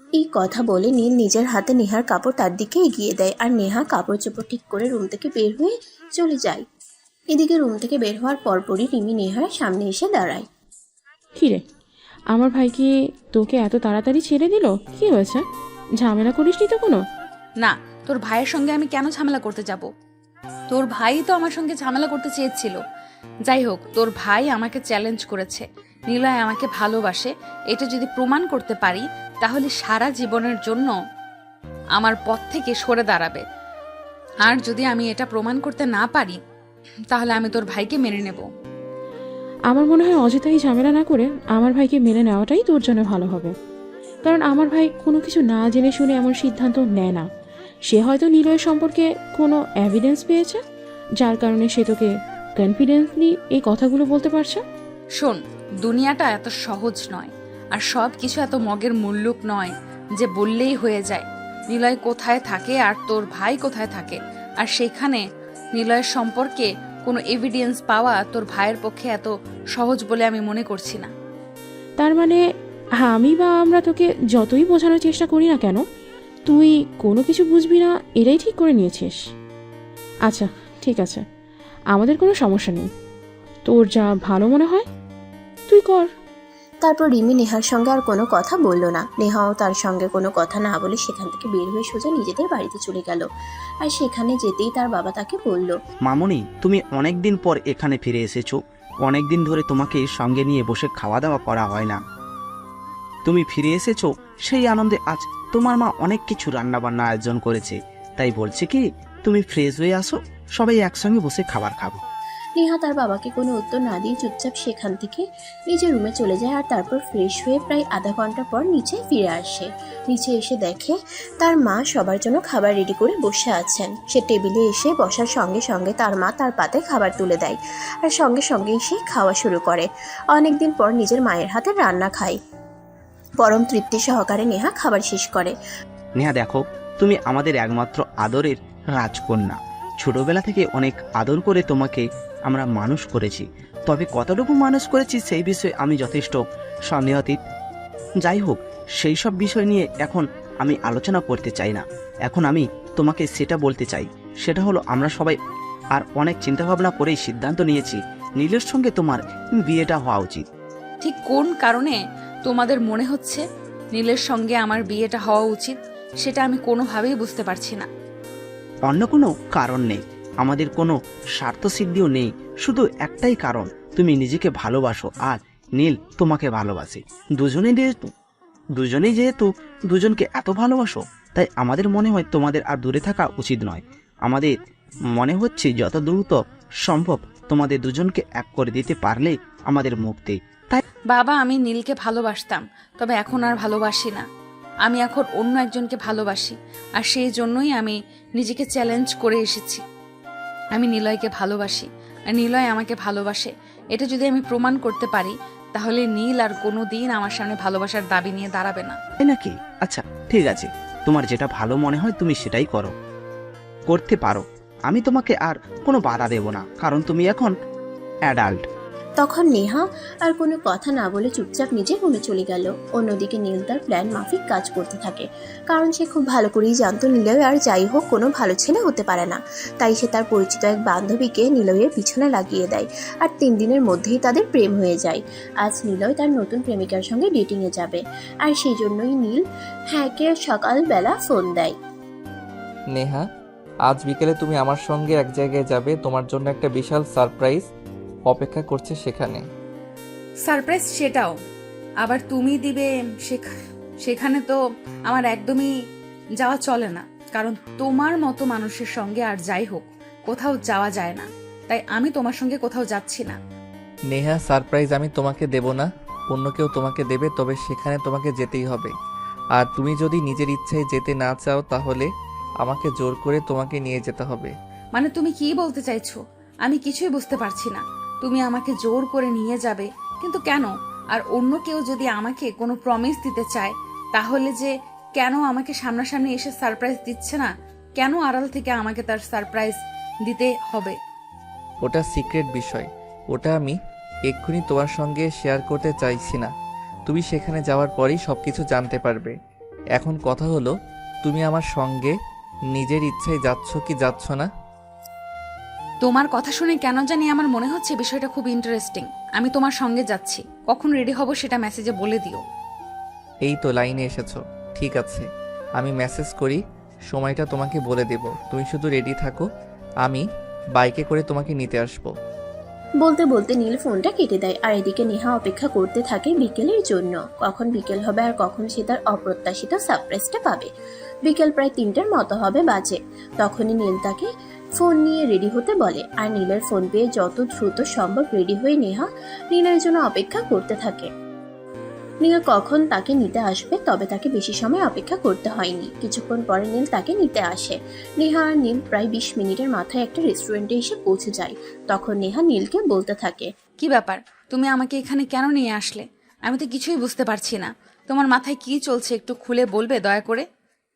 এই কথা বলে নীল নিজের হাতে নেহার কাপড় তার দিকে এগিয়ে দেয়, আর নেহা কাপড় চোপড় ঠিক করে রুম থেকে বের হয়ে চলে যায়। এদিকে রুম থেকে বের হওয়ার পরপরই রিমি নেহার সামনে এসে দাঁড়ায়। কিরে, আমার ভাই কি তোকে এত তাড়াতাড়ি ছেড়ে দিল? কি হয়েছে? ঝামেলা করিসনি তো কোনো? না, তোর ভাইয়ের সঙ্গে আমি কেন ঝামেলা করতে যাব? তোর ভাই তো আমার সঙ্গে ঝামেলা করতে চেয়েছিল। যাই হোক, তোর ভাই আমাকে চ্যালেঞ্জ করেছে। নিলয় আমাকে ভালোবাসে, এটা যদি প্রমাণ করতে পারি তাহলে সারা জীবনের জন্য আমার পথ থেকে সরে দাঁড়াবে। আর যদি আমি এটা প্রমাণ করতে না পারি তাহলে আমি তোর ভাইকে মেনে নেব। আমার মনে হয় অযথাই ঝামেলা না করে আমার ভাইকে মেনে নেওয়াটাই তোর জন্য ভালো হবে। কারণ আমার ভাই কোনো কিছু না জেনে শুনে এমন সিদ্ধান্ত নেয় না। সে হয়তো নিলয়ের সম্পর্কে কোনো এভিডেন্স পেয়েছে, যার কারণে সে তোকে কনফিডেন্টলি এই কথাগুলো বলতে পারছে। শোন, দুনিয়াটা এত সহজ নয়, আর সব কিছু এত মগের মুল্লুক নয় যে বললেই হয়ে যায়। নিলয় কোথায় থাকে আর তোর ভাই কোথায় থাকে, আর সেখানে নিলয়ের সম্পর্কে কোনো এভিডেন্স পাওয়া তোর ভাইয়ের পক্ষে এত সহজ বলে আমি মনে করছি না। তার মানে আমি বা আমরা তোকে যতই বোঝানোর চেষ্টা করি না কেন, তুই কোনো কিছু বুঝবি না, এটাই ঠিক করে নিয়েছিস। আচ্ছা ঠিক আছে, আমাদের কোনো সমস্যা নেই, তোর যা ভালো মনে হয় তুই কর। তারপর রিমি নেহার সঙ্গে আর কোনো কথা বলল না। নেহাও তার সঙ্গে কোনো কথা না বলে সেখান থেকে বের হয়ে সোজা নিজেদের বাড়িতে চলে গেল। আর সেখানে যেতেই তার বাবা তাকে বলল, মামুনি, তুমি অনেক দিন পর এখানে ফিরে এসেছো। অনেক দিন ধরে তোমাকে সঙ্গে নিয়ে বসে খাওয়া দাওয়া করা হয় না। তুমি ফিরে এসেছো, সেই আনন্দে আজ তোমার মা অনেক কিছু রান্নাবান্না আয়োজন করেছে। তাই বলছে কি, তুমি ফ্রেশ হয়ে আসো, সবাই একসঙ্গে বসে খাবার খাবো। নেহা তার বাবাকে কোনো উত্তর না দিয়ে চুপচাপ সেখান থেকে নিজের রুমে চলে যায়। আর তারপর ফ্রেশ হয়ে প্রায় আধা ঘন্টা পর নিচে ফিরে আসে। নিচে এসে দেখে তার মা সবার জন্য খাবার রেডি করে বসে আছেন। সে টেবিলে এসে বসার সঙ্গে সঙ্গে তার মা তার পাতে খাবার তুলে দেয়, আর সঙ্গে সঙ্গেই সে খাওয়া শুরু করে। অনেকদিন পর নিজের মায়ের হাতে রান্না খায়। পরম তৃপ্তি সহকারে নেহা খাবার শেষ করে। নেহা দেখো, তুমি আমাদের একমাত্র আদরের রাজকন্যা। ছোটবেলা থেকে অনেক আদর করে তোমাকে আমরা মানুষ করেছি, তবে কতটুকু মানুষ করেছি সেই বিষয়ে আমি যথেষ্ট সন্দেহাতীত। যাই হোক, সেই সব বিষয় নিয়ে এখন আমি আলোচনা করতে চাই না। এখন আমি তোমাকে সেটা বলতে চাই, সেটা হলো আমরা সবাই আর অনেক চিন্তাভাবনা করেই সিদ্ধান্ত নিয়েছি নীলের সঙ্গে তোমার বিয়েটা হওয়া উচিত। ঠিক কোন কারণে তোমাদের মনে হচ্ছে নীলের সঙ্গে আমার বিয়েটা হওয়া উচিত, সেটা আমি কোনোভাবেই বুঝতে পারছি না। অন্য কোনো কারণ নেই, আমাদের কোনো স্বার্থসিদ্ধিও নেই। শুধু একটাই কারণ, তুমি নিজেকে ভালোবাসো আর নীল তোমাকে ভালোবাসে। দুজনেই যেহেতু দুজনকে এত ভালোবাসো, তাই আমাদের মনে হয় তোমাদের আর দূরে থাকা উচিত নয়। আমাদের মনে হচ্ছে যত দ্রুত সম্ভব তোমাদের দুজনকে এক করে দিতে পারলে আমাদের মুক্তি। তাই বাবা, আমি নীলকে ভালোবাসতাম, তবে এখন আর ভালোবাসি না। আমি এখন অন্য একজনকে ভালোবাসি, আর সেই জন্যই আমি নিজেকে চ্যালেঞ্জ করে এসেছি। আমি নিলয়কে ভালোবাসি, আর নিলয় আমাকে ভালোবাসে। এটা যদি আমি প্রমাণ করতে পারি, তাহলে নীল আর কোনো দিন আমার সামনে ভালোবাসার দাবি নিয়ে দাঁড়াবে না। তাই নাকি? আচ্ছা ঠিক আছে, তোমার যেটা ভালো মনে হয় তুমি সেটাই করো, করতে পারো। আমি তোমাকে আর কোনো বাধা দেব না, কারণ তুমি এখন অ্যাডাল্ট। তখন নেহা আর কোনো কথা না বলে চুপচাপ নিজে রুমে চলে গেল। অন্যদিকে নীল তার প্ল্যান মাফিক কাজ করতে থাকে, কারণ সে খুব ভালো করেই জানতো নিলয় আর যাই হোক কোনো ভালো ছেলে হতে পারে না। তাই সে তার পরিচিত এক বান্ধবীকে নিলয়ের পিছনে লাগিয়ে দেয়, আর 3 দিনের মধ্যেই তাদের প্রেম হয়ে যায়। আজ নিলয় তার নতুন প্রেমিকার সঙ্গে ডেটিংয়ে যাবে, আর সেই জন্যই নীল হ্যাঁকে সকালবেলা ফোন দেয়। নেহা, আজ বিকেলে তুমি আমার সঙ্গে এক জায়গায় যাবে, তোমার জন্য একটা বিশাল সারপ্রাইজ অপেক্ষা করছে সেখানে। সারপ্রাইজ? সেটাও আবার তুমি দিবে? সেখানে তো আমার একদমই যাওয়া চলে না, কারণ তোমার মতো মানুষের সঙ্গে আর যাই হোক কোথাও যাওয়া যায় না। তাই আমি তোমার সঙ্গে কোথাও যাচ্ছি না। নেহা, সারপ্রাইজ আমি তোমাকে দেব না, অন্য কেউ তোমাকে দেবে, তবে সেখানে তোমাকে যেতেই হবে। আর তুমি যদি নিজের ইচ্ছায় যেতে না চাও, তাহলে আমাকে জোর করে তোমাকে নিয়ে যেতে হবে। মানে তুমি কি বলতে চাইছো? আমি কিছুই বুঝতে পারছি না। তুমি আমাকে জোর করে নিয়ে যাবে, কিন্তু কেন? আর অন্য কেউ যদি আমাকে কোনো প্রমিস দিতে চায়, তাহলে যে কেন আমাকে সামনাসামনি এসে সারপ্রাইজ দিচ্ছে না? কেন আড়াল থেকে আমাকে তার সারপ্রাইজ দিতে হবে? ওটা সিক্রেট বিষয়, ওটা আমি এক্ষুনি তোমার সঙ্গে শেয়ার করতে চাইছি না। তুমি সেখানে যাওয়ার পরেই সব কিছু জানতে পারবে। এখন কথা হলো, তুমি আমার সঙ্গে নিজের ইচ্ছায় যাচ্ছ কি যাচ্ছ না? তোমার কথা শুনে কেন জানি আমার মনে হচ্ছে বিষয়টা খুব ইন্টারেস্টিং। আমি তোমার সঙ্গে যাচ্ছি, কখন রেডি হব সেটা মেসেজে বলে দিও। এই তো লাইনে এসেছো, ঠিক আছে, আমি মেসেজ করি, সময়টা তোমাকে বলে দেব। তুমি শুধু রেডি থাকো, আমি বাইকে করে তোমাকে নিতে আসবো। বলতে বলতে নীল ফোনটা কেটে দেয়, আর এদিকে নেহা অপেক্ষা করতে থাকে বিকেলের জন্য। কখন বিকেল হবে আর কখন সে তার অপ্রত্যাশিত সারপ্রাইজটা পাবে। বিকেল প্রায় 3টার মতো হবে বাজে। তখনই নীল তাকে ফোন নিয়ে রেডি হতে বলে, আর নীলের ফোন পেয়ে যত দ্রুত সম্ভব রেডি হয়ে নেহা নীলের জন্য অপেক্ষা করতে থাকে। নীল কখন তাকে নিতে আসবে, তবে তাকে বেশি সময় অপেক্ষা করতে হয়নি। কিছুক্ষণ পরে নীল তাকে নিতে আসে। নেহা আর নীল প্রায় 20 মিনিটের মাথায় একটা রেস্টুরেন্টে এসে পৌঁছে যায়। তখন নেহা নীলকে বলতে থাকে, কি ব্যাপার, তুমি আমাকে এখানে কেন নিয়ে আসলে? আমি তো কিছুই বুঝতে পারছি না। তোমার মাথায় কি চলছে একটু খুলে বলবে দয়া করে?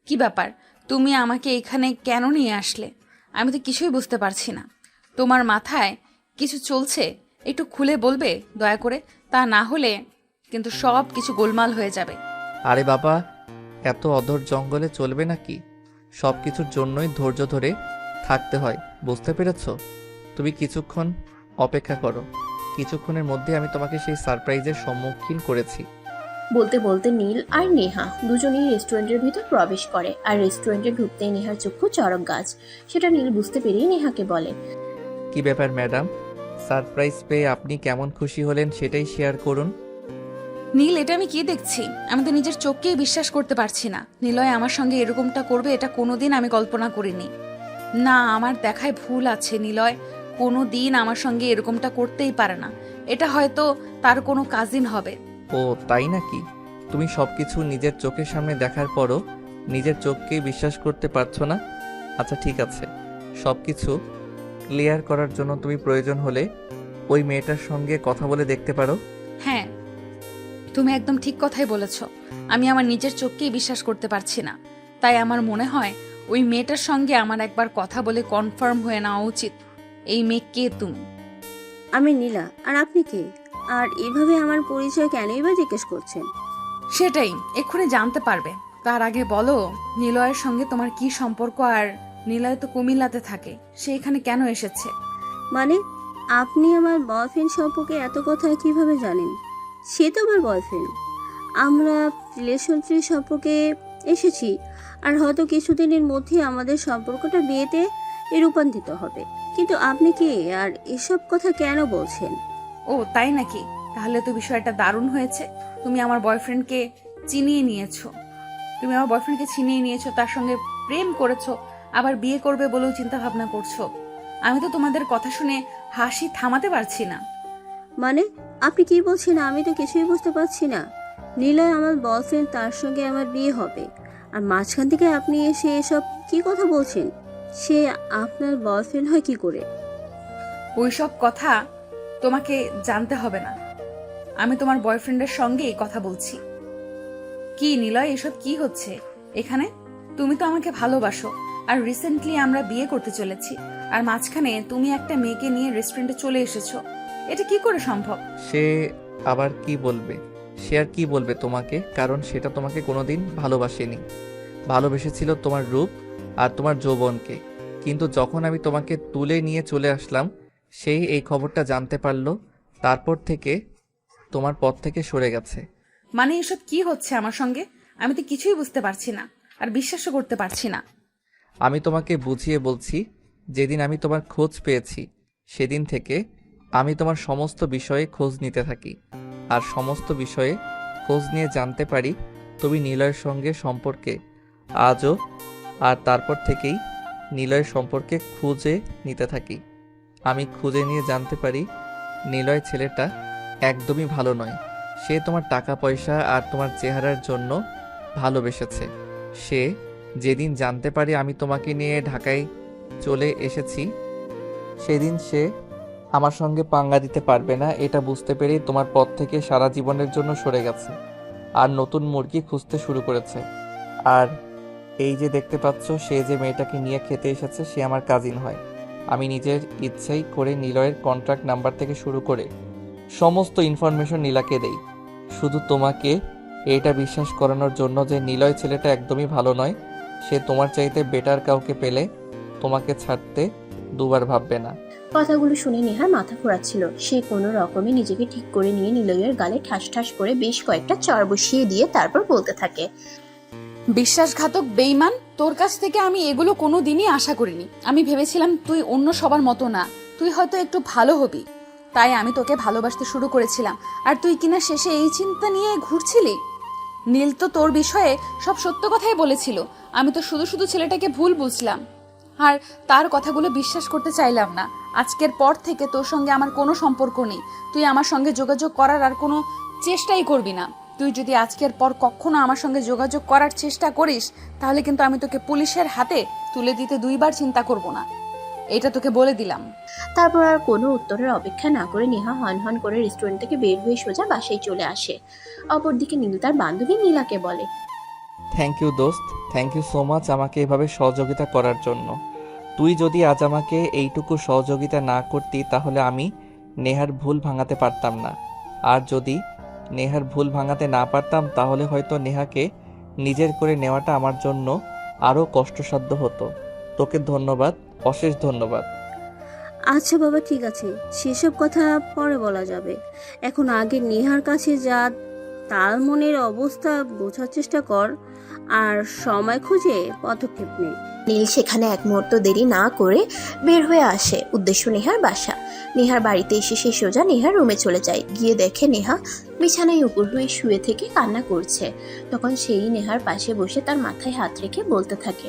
কি ব্যাপার, তুমি আমাকে এখানে কেন নিয়ে আসলে? আমি তো কিছুই বুঝতে পারছি না। তোমার মাথায় কিছু চলছে, একটু খুলে বলবে দয়া করে? তা না হলে কিন্তু সব কিছু গোলমাল হয়ে যাবে। আরে বাবা, এত অধর জঙ্গলে চলবে নাকি? সব কিছুর জন্যই ধৈর্য ধরে থাকতে হয়, বুঝতে পেরেছো? তুমি কিছুক্ষণ অপেক্ষা করো, কিছুক্ষণের মধ্যে আমি তোমাকে সেই সারপ্রাইজের সম্মুখীন করেছি। বলতে বলতে নীল আর নেহা দুজনেই রেস্টুরেন্টের ভিতর প্রবেশ করে, আর রেস্টুরেন্টে ঢুকতেই নেহার চক্ষু চড়ক গাছ। সেটা নীল বুঝতে পেরেই নেহাকে বলে, কি ব্যাপার ম্যাডাম, সারপ্রাইজ পেয়ে আপনি কেমন খুশি হলেন সেটাই শেয়ার করুন। নীল, এটা আমি কি দেখছি? আমি তো নিজের চোখকেই বিশ্বাস করতে পারছি না। নিলয় আমার সঙ্গে এরকমটা করবে এটা কোনোদিন আমি কল্পনা করিনি। না, আমার দেখায় ভুল আছে। নিলয় কোনোদিন আমার সঙ্গে এরকমটা করতেই পারে না। এটা হয়তো তার কোনো কাজিন হবে। ও তাই নাকি? তুমি সবকিছু নিজের চোখের সামনে দেখার পরও নিজের চোখকেই বিশ্বাস করতে পারছো না? আচ্ছা ঠিক আছে, সবকিছু ক্লিয়ার করার জন্য তুমি প্রয়োজন হলে ওই মেয়েটার সঙ্গে কথা বলে দেখতে পারো। হ্যাঁ, তুমি একদম ঠিক কথাই বলেছ। আমি আমার নিজের চোখকেই বিশ্বাস করতে পারছি না। তাই আমার মনে হয় ওই মেয়েটার সঙ্গে আমার একবার কথা বলে কনফার্ম হয়ে নেওয়া উচিত। এই মেয়ে কে তুমি? আমি নীলা। আর আপনি কে? আর এভাবে আমার পরিচয় কেনই বা জিজ্ঞেস করছেন? সেটাই এক্ষুনি জানতে পারবে। তার আগে বলো, নিলয়ের সঙ্গে তোমার কি সম্পর্ক? আর নিলয় তো কুমিল্লাতে থাকে, সে এখানে কেন এসেছে? মানে আপনি আমার বয়ফ্রেন্ড সম্পর্কে এত কথা কিভাবে জানেন? সে তো আমার বয়ফ্রেন্ড। আমরা রিলেশনশিপ সম্পর্কে এসেছি, আর হয়তো কিছুদিনের মধ্যে আমাদের সম্পর্কটা বিয়েতে রূপান্তরিত হবে। কিন্তু আপনি কি আর এসব কথা কেন বলছেন? ও তাই নাকি? তাহলে তো বিষয়টা দারুণ হয়েছে। তুমি আমার বয়ফ্রেন্ডকে চিনিয়ে নিয়েছো। তার সঙ্গে প্রেম করেছো, আবার বিয়ে করবে বলেও চিন্তা ভাবনা করছো। আমি তো তোমাদের কথা শুনে হাসি থামাতে পারছি না। মানে আপনি কি বলছেন? আমি তো কিছুই বুঝতে পারছি না। নীলয় আমার বয়ফ্রেন্ড, তার সঙ্গে আমার বিয়ে হবে, আর মাঝখান থেকে আপনি এসে এসব কি কথা বলছেন? সে আপনার বয়ফ্রেন্ড হয় কি করে? ওইসব কথা তোমাকে জানতে হবে না। আমি তোমার বয়ফ্রেন্ডের সঙ্গেই কথা বলছি। কি নিলয়, এসব কি হচ্ছে এখানে? তুমি তো আমাকে ভালোবাসো, আর রিসেন্টলি আমরা বিয়ে করতে চলেছি, আর মাঝখানে তুমি একটা মেয়েকে নিয়ে রেস্টুরেন্টে চলে এসেছো। এটা কি করে সম্ভব? সে আবার কি বলবে? সে আর কি বলবে তোমাকে, কারণ সেটা তোমাকে কোনোদিন ভালোবাসেনি। ভালোবেসেছিল তোমার রূপ আর তোমার যৌবনকে, কিন্তু যখন আমি তোমাকে তুলে নিয়ে চলে আসলাম, সেই এই খবরটা জানতে পারলো, তারপর থেকে তোমার পথ থেকে সরে গেছে। মানে এসব কি হচ্ছে আমার সঙ্গে? আমি তো কিছুই বুঝতে পারছি না, আর বিশ্বাসও করতে পারছি না। আমি তোমাকে বুঝিয়ে বলছি, যেদিন আমি তোমার খোঁজ পেয়েছি সেদিন থেকে আমি তোমার সমস্ত বিষয়ে খোঁজ নিতে থাকি, আর সমস্ত বিষয়ে খোঁজ নিয়ে জানতে পারি তুমি নিলয়ের সঙ্গে সম্পর্কে আজও, আর তারপর থেকেই নিলয়ের সম্পর্কে খুঁজে নিতে থাকি। আমি খুঁজে নিয়ে জানতে পারি নিলয় ছেলেটা একদমই ভালো নয়। সে তোমার টাকা পয়সা আর তোমার চেহারার জন্য ভালোবেসেছে। সে যেদিন জানতে পারি আমি তোমাকে নিয়ে ঢাকায় চলে এসেছি, সেদিন সে আমার সঙ্গে পাঙ্গা দিতে পারবে না, এটা বুঝতে পেরেই তোমার পথ থেকে সারা জীবনের জন্য সরে গেছে, আর নতুন মুরগি খুঁজতে শুরু করেছে। আর এই যে দেখতে পাচ্ছ, সে যে মেয়েটাকে নিয়ে খেতে এসেছে, সে আমার কাজিন হয়। আমি নিজের ইচ্ছাই করে নিলয়ের কন্ট্রাক্ট নাম্বার থেকে শুরু করে সমস্ত ইনফরমেশন নীলাকে দেই, শুধু তোমাকে এটা বিশ্বাস করানোর জন্য যে নিলয় ছেলেটা একদমই ভালো নয়। সে তোমার চাইতে বেটার কাউকে পেলে তোমাকে ছাড়তে দুবার ভাববে না। কথাগুলো শুনে নেহার মাথা ঘোরাচ্ছিল। সে কোনো রকমে নিজেকে ঠিক করে নিয়ে নিলয়ের গালে ঠাস ঠাস করে বেশ কয়েকটা চর বসিয়ে দিয়ে তারপর বলতে থাকে, বিশ্বাসঘাতক বেঈমান, তোর কাছ থেকে আমি এগুলো কোনো দিনই আশা করিনি। আমি ভেবেছিলাম তুই অন্য সবার মতো না, তুই হয়তো একটু ভালো হবি, তাই আমি তোকে ভালোবাসতে শুরু করেছিলাম। আর তুই কিনা শেষে এই চিন্তা নিয়ে ঘুরছিলি। নীল তো তোর বিষয়ে সব সত্য কথাই বলেছিল, আমি তো শুধু শুধু ছেলেটাকে ভুল বুঝলাম, আর তার কথাগুলো বিশ্বাস করতে চাইলাম না। আজকের পর থেকে তোর সঙ্গে আমার কোনো সম্পর্ক নেই। তুই আমার সঙ্গে যোগাযোগ করার আর কোনো চেষ্টাই করবি না। তুই যদি আজকের পর কখনো আমার সঙ্গে যোগাযোগ করার চেষ্টা করিস, তাহলে কিন্তু আমি তোকে পুলিশের হাতে তুলে দিতে দুইবার চিন্তা করব না, এটা তোকে বলে দিলাম। তারপর আর কোনো উত্তরের অপেক্ষা না করে নেহা হন হন করে রেস্টুরেন্ট থেকে বের হয়ে সোজা বাসায় চলে আসে। অপরদিকে নীলু তার বান্ধবী নীলাকে বলে, থ্যাংক ইউ দোস্ত, থ্যাংক ইউ সো মাচ আমাকে এভাবে সহযোগিতা করার জন্য। তুই যদি আজ আমাকে এইটুকু সহযোগিতা না করতি, তাহলে আমি নেহার ভুল ভাঙাতে পারতাম না। আর যদি নেহার ভুল ভাঙাতে না পারতাম, তাহলে হয়তো নেহাকে নিজের করে নেওয়াটা আমার জন্য আরও কষ্টসাধ্য হতো। তোকে ধন্যবাদ, অশেষ ধন্যবাদ। আচ্ছা বাবা, ঠিক আছে, সেসব কথা পরে বলা যাবে। এখন আগে নেহার কাছে যা, তার মনের অবস্থা বোঝার চেষ্টা কর, আর সময় খুঁজে পদক্ষেপ নে। নীল সেখানে এক মুহূর্ত দেরি না করে বের হয়ে আসে। উদ্দেশ্য নেহার বাসা। নেহার বাড়িতে এসে সে সোজা নেহার রুমে চলে যায়। গিয়ে দেখে নেহা বিছানায় উপর হয়ে শুয়ে থেকে কান্না করছে। তখন সেই নেহার পাশে বসে তার মাথায় হাত রেখে বলতে থাকে,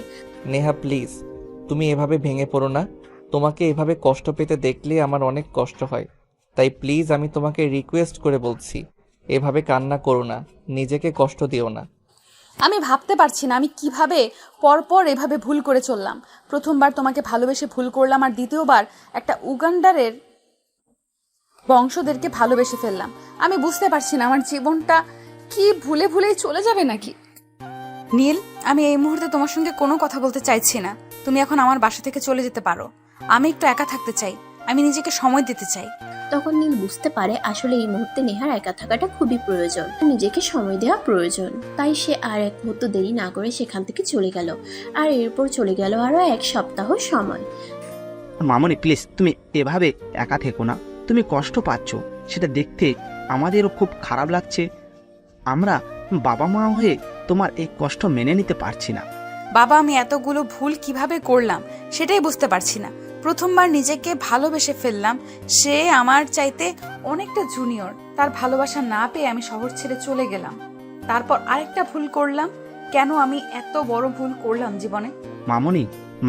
নেহা প্লিজ, তুমি এভাবে ভেঙে পড়ো না। তোমাকে এভাবে কষ্ট পেতে দেখলে আমার অনেক কষ্ট হয়, তাই প্লিজ আমি তোমাকে রিকোয়েস্ট করে বলছি, এভাবে কান্না করো না, নিজেকে কষ্ট দিও না। আমি ভাবতে পারছি না আমি কিভাবে পরপর এভাবে ভুল করে চললাম। প্রথমবার তোমাকে ভালোবেসে ভুল করলাম, আর দ্বিতীয়বার একটা উগান্ডারের বংশদেরকে ভালোবেসে ফেললাম। আমি বুঝতে পারছি না আমার জীবনটা কি ভুলে ভুলেই চলে যাবে নাকি। নীল, আমি এই মুহূর্তে তোমার সঙ্গে কোনো কথা বলতে চাইছি না। তুমি এখন আমার বাসা থেকে চলে যেতে পারো। আমি একটু একা থাকতে চাই, আমি নিজেকে সময় দিতে চাই। তখন নীল বুঝতে পারে আসলে এই মুহূর্তে নেহার একা থাকাটা খুবই প্রয়োজন, নিজেকে সময় দেওয়া প্রয়োজন। তাই সে আর এক মুহূর্ত দেরি না করে সেখান থেকে চলে গেল। আর এরপর চলে গেল আরো এক সপ্তাহ সময়। মামনি প্লিজ, তুমি এভাবে একা থেকো না। তুমি কষ্ট পাচ্ছ, সেটা দেখতে আমাদেরও খুব খারাপ লাগছে। আমরা বাবা মা হয়ে তোমার এই কষ্ট মেনে নিতে পারছি না। বাবা, আমি এতগুলো ভুল কিভাবে করলাম সেটাই বুঝতে পারছি না। প্রথমবার নিজেকে ভালোবেসে ফেললাম, সে আমার চাইতে অনেকটা জুনিয়র। তার ভালোবাসা না পেয়ে আমি শহর ছেড়ে চলে গেলাম। তারপর আরেকটা ভুল করলাম। কেন আমি এত বড় ভুল করলাম জীবনে? মামনি,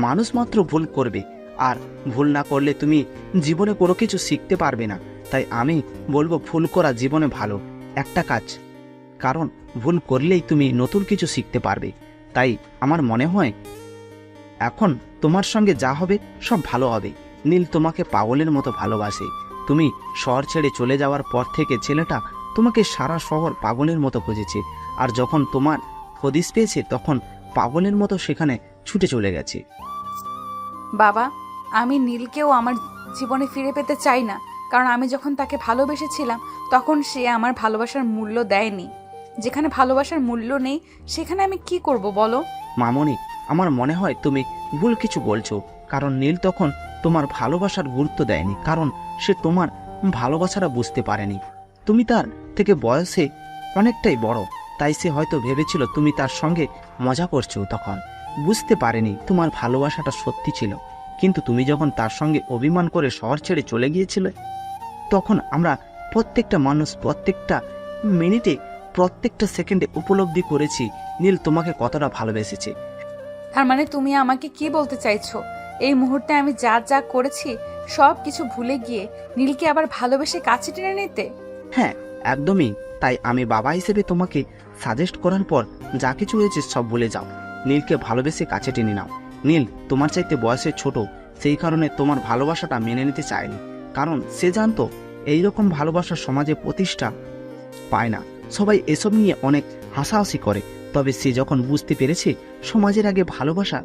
মানুষ মাত্র ভুল করবে, আর ভুল না করলে তুমি জীবনে কোনো কিছু শিখতে পারবে না। তাই তাই আমি বলবো ভুল করা জীবনে ভালো একটা কাজ, কারণ ভুল করলেই তুমি নতুন কিছু শিখতে পারবে। তাই আমার মনে হয় এখন তোমার সঙ্গে যা হবে সব ভালো হবে। নীল তোমাকে পাগলের মতো ভালোবাসে। তুমি শহর ছেড়ে চলে যাওয়ার পর থেকে ছেলেটা তোমাকে সারা শহর পাগলের মতো খুঁজেছে, আর যখন তোমার হদিস পেয়েছে তখন পাগলের মতো সেখানে ছুটে চলে গেছে। বাবা, আমি নীলকেও আমার জীবনে ফিরে পেতে চাই না, কারণ আমি যখন তাকে ভালোবেসেছিলাম তখন সে আমার ভালোবাসার মূল্য দেয়নি। যেখানে ভালোবাসার মূল্য নেই সেখানে আমি কি করব বলো? মামনি, আমার মনে হয় তুমি ভুল কিছু বলছো, কারণ নীল তখন তোমার ভালোবাসার গুরুত্ব দেয়নি, কারণ সে তোমার ভালোবাসাটা বুঝতে পারেনি। তুমি তার থেকে বয়সে অনেকটাই বড়, তাই সে হয়তো ভেবেছিল তুমি তার সঙ্গে মজা করছো, তখন বুঝতে পারেনি তোমার ভালোবাসাটা সত্যি ছিল। কিন্তু তুমি যখন তার সঙ্গে অভিমান করে শহর ছেড়ে চলে গিয়েছিলে, তখন আমরা প্রত্যেকটা মানুষ প্রত্যেকটা মিনিটে প্রত্যেকটা সেকেন্ডে উপলব্ধি করেছি নীল তোমাকে কতটা ভালোবেসেছে। তার মানে তুমি আমাকে কি বলতে চাইছো? এই মুহূর্তে আমি যা যা করেছি সব কিছু ভুলে গিয়ে নীলকে আবার ভালোবেসে কাছে টেনে নিতে? হ্যাঁ, একদমই। তাই আমি বাবা হিসেবে তোমাকে সাজেস্ট করার পর যা কিছু হয়েছে সব ভুলে যাও, নীলকে ভালোবেসে কাছে টেনে নাও। নীল তোমার চাইতে বয়সে ছোট, সেই কারণে তোমার ভালোবাসাটা মেনে নিতে চায়নি, কারণ সে জানতো এইরকম ভালোবাসা সমাজে প্রতিষ্ঠা পায় না। সবাই এসব নিয়ে অনেক হাসাহাসি করে, তবে সে যখন বুঝতে পেরেছে সমাজের আগে ভালোবাসা,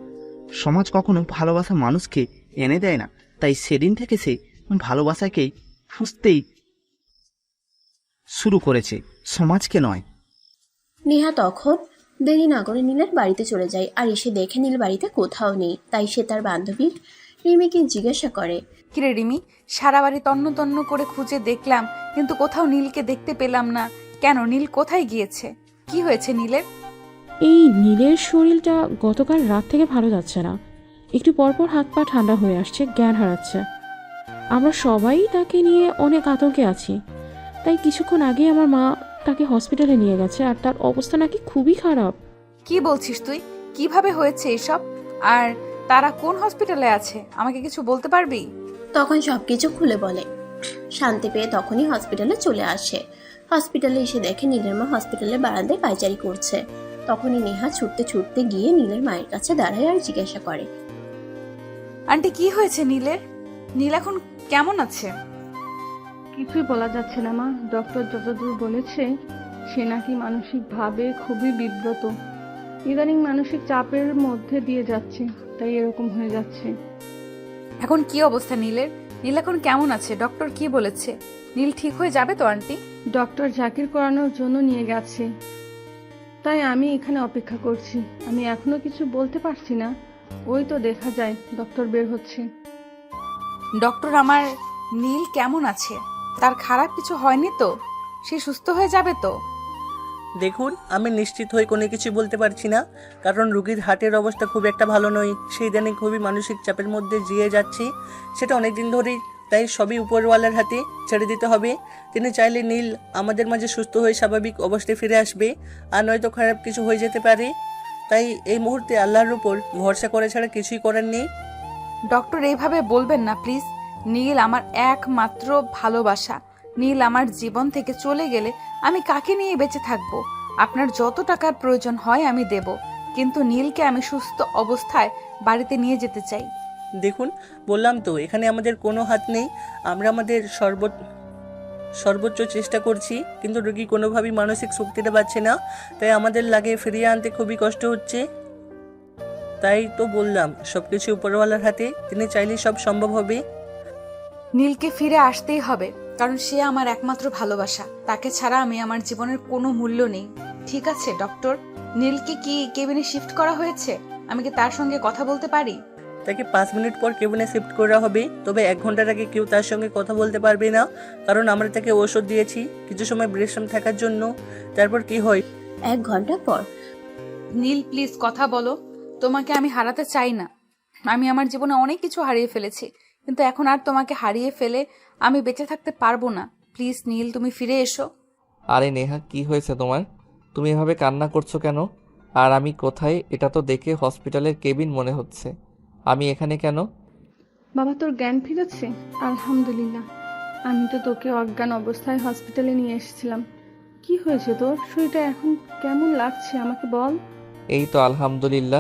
সমাজ কখনো ভালোবাসা মানুষকে এনে দেয় না, তাই সেদিন থেকে সে ভালোবাসাকেই খুঁজতেই শুরু করেছে, সমাজকে নয়। নেহা তখন দেরি না করে নীলের বাড়িতে চলে যায়, আর এসে দেখে নীল বাড়িতে কোথাও নেই। তাই সে তার বান্ধবী রিমিকে জিজ্ঞাসা করে, কিরে রিমি, সারা বাড়ি তন্ন তন্ন করে খুঁজে দেখলাম কিন্তু কোথাও নীলকে দেখতে পেলাম না কেন? নীল কোথায় গিয়েছে? কি হয়েছে নীলের? এই নীলের শরীরটা গতকাল রাত থেকে ভালো যাচ্ছে না, একটু পরপর হাত পা ঠান্ডা হয়ে আসছে, জ্ঞান হারাচ্ছে। আমরা সবাই তাকে নিয়ে অনেক আতঙ্কে আছি, তাই কিছুক্ষণ আগে আমার মা তাকে হসপিটালে নিয়ে গেছে, আর তার অবস্থা নাকি খুবই খারাপ। কি বলছিস তুই? কিভাবে হয়েছে এসব? আর তারা কোন হসপিটালে আছে আমাকে কিছু বলতে পারবি? তখন সবকিছু খুলে বলে। শান্তি পেয়ে তখনই হসপিটালে চলে আসে। হসপিটালে এসে দেখে নীলের মা হসপিটালের বারান্দায় পায়চারি করছে। তখনই নেহা ছুটতে ছুটতে গিয়ে নীলের মায়ের কাছে দাঁড়ায় আর জিজ্ঞাসা করে, আন্টি কি হয়েছে নীলের? নীল এখন কেমন আছে? কিছুই বলা যাচ্ছে না মা। ডক্টর যতদূর বলেছে সে নাকি মানসিকভাবে খুবই বিব্রত, ইদানিং মানসিক চাপের মধ্যে দিয়ে যাচ্ছে, তাই এরকম হয়ে যাচ্ছে। এখন কি অবস্থা নীলের? নীল এখন কেমন আছে? ডক্টর কি বলেছে? নীল ঠিক হয়ে যাবে তো আন্টি? ডক্টর জাকির করানোর জন্য নিয়ে গেছে, তাই আমি এখানে অপেক্ষা করছি। আমি এখনো কিছু বলতে পারছি না, ওই তো দেখা যায় ডক্টর বের হচ্ছে। ডক্টর, আমার নীল কেমন আছে? তার খারাপ কিছু হয়নি তো? সে সুস্থ হয়ে যাবে তো? দেখুন, আমি নিশ্চিত হয়ে কোনো কিছু বলতে পারছি না, কারণ রুগীর হার্টের অবস্থা খুব একটা ভালো নয়। সেই ইদানিং খুবই মানসিক চাপের মধ্যে জিয়ে যাচ্ছি, সেটা অনেক দিন ধরেই। তাই সবই উপরওয়ালার হাতে ছেড়ে দিতে হবে। তিনি চাইলে নীল আমাদের মাঝে সুস্থ হয়ে স্বাভাবিক অবস্থায় ফিরে আসবে, আর নয়তো খারাপ কিছু হয়ে যেতে পারে। তাই এই মুহূর্তে আল্লাহর উপর ভরসা করা ছাড়া কিছুই করার নেই। ডক্টর, এইভাবে বলবেন না প্লিজ। নীল আমার একমাত্র ভালোবাসা। নীল আমার জীবন থেকে চলে গেলে আমি কাকে নিয়ে বেঁচে থাকবো? আপনার যত টাকার প্রয়োজন হয় আমি দেব, কিন্তু নীলকে আমি সুস্থ অবস্থায় বাড়িতে নিয়ে যেতে চাই। দেখুন, বললাম তো এখানে আমাদের কোনো হাত নেই। আমরা আমাদের সর্বোচ্চ চেষ্টা করছি, কিন্তু রোগী কোনোভাবেই মানসিক শক্তিটা পাচ্ছে না, তাই আমাদের লাগে ফিরিয়ে আনতে খুবই কষ্ট হচ্ছে। তাই তো বললাম সব কিছু উপরওয়ালার হাতে, তিনি চাইলে সব সম্ভব হবে। নীলকে ফিরে আসতেই হবে, কারণ সে আমার একমাত্র ভালোবাসা। তাকে ছাড়া আমি আমার জীবনের কোনো মূল্য নেই। ঠিক আছে ডক্টর, নীলকে কি কেবিনে শিফট করা হয়েছে? আমি কি তার সঙ্গে কথা বলতে পারি? তাকে 5 মিনিট পর কেবিনে শিফট করা হবে, তবে 1 ঘন্টার আগে কেউ তার সঙ্গে কথা বলতে পারবে না, কারণ আমরা তাকে ওষুধ দিয়েছি কিছু সময় বিশ্রাম থাকার জন্য। তারপর কি হয়? 1 ঘন্টা পর। নীল প্লিজ কথা বলো। তোমাকে আমি হারাতে চাই না। আমি আমার জীবনে অনেক কিছু হারিয়ে ফেলেছি, কিন্তু এখন আর তোমাকে হারিয়ে ফেলে আমি বেঁচে থাকতে পারবো না। প্লিজ নীল, তুমি ফিরে এসো। আরে নেহা, কি হয়েছে তোমার? তুমি এভাবে কান্না করছো কেন? আর আমি কোথায়? এটা তো দেখে হসপিটালের কেবিন মনে হচ্ছে। আমি এখানে কেন? বাবা, তোর জ্ঞান ফিরেছে? আলহামদুলিল্লাহ। আমি তো তোকে অজ্ঞান অবস্থায় হসপিটালে নিয়ে এসেছিলাম। কি হয়েছে তোর? শরীরটা এখন কেমন লাগছে আমাকে বল। এই তো আলহামদুলিল্লাহ।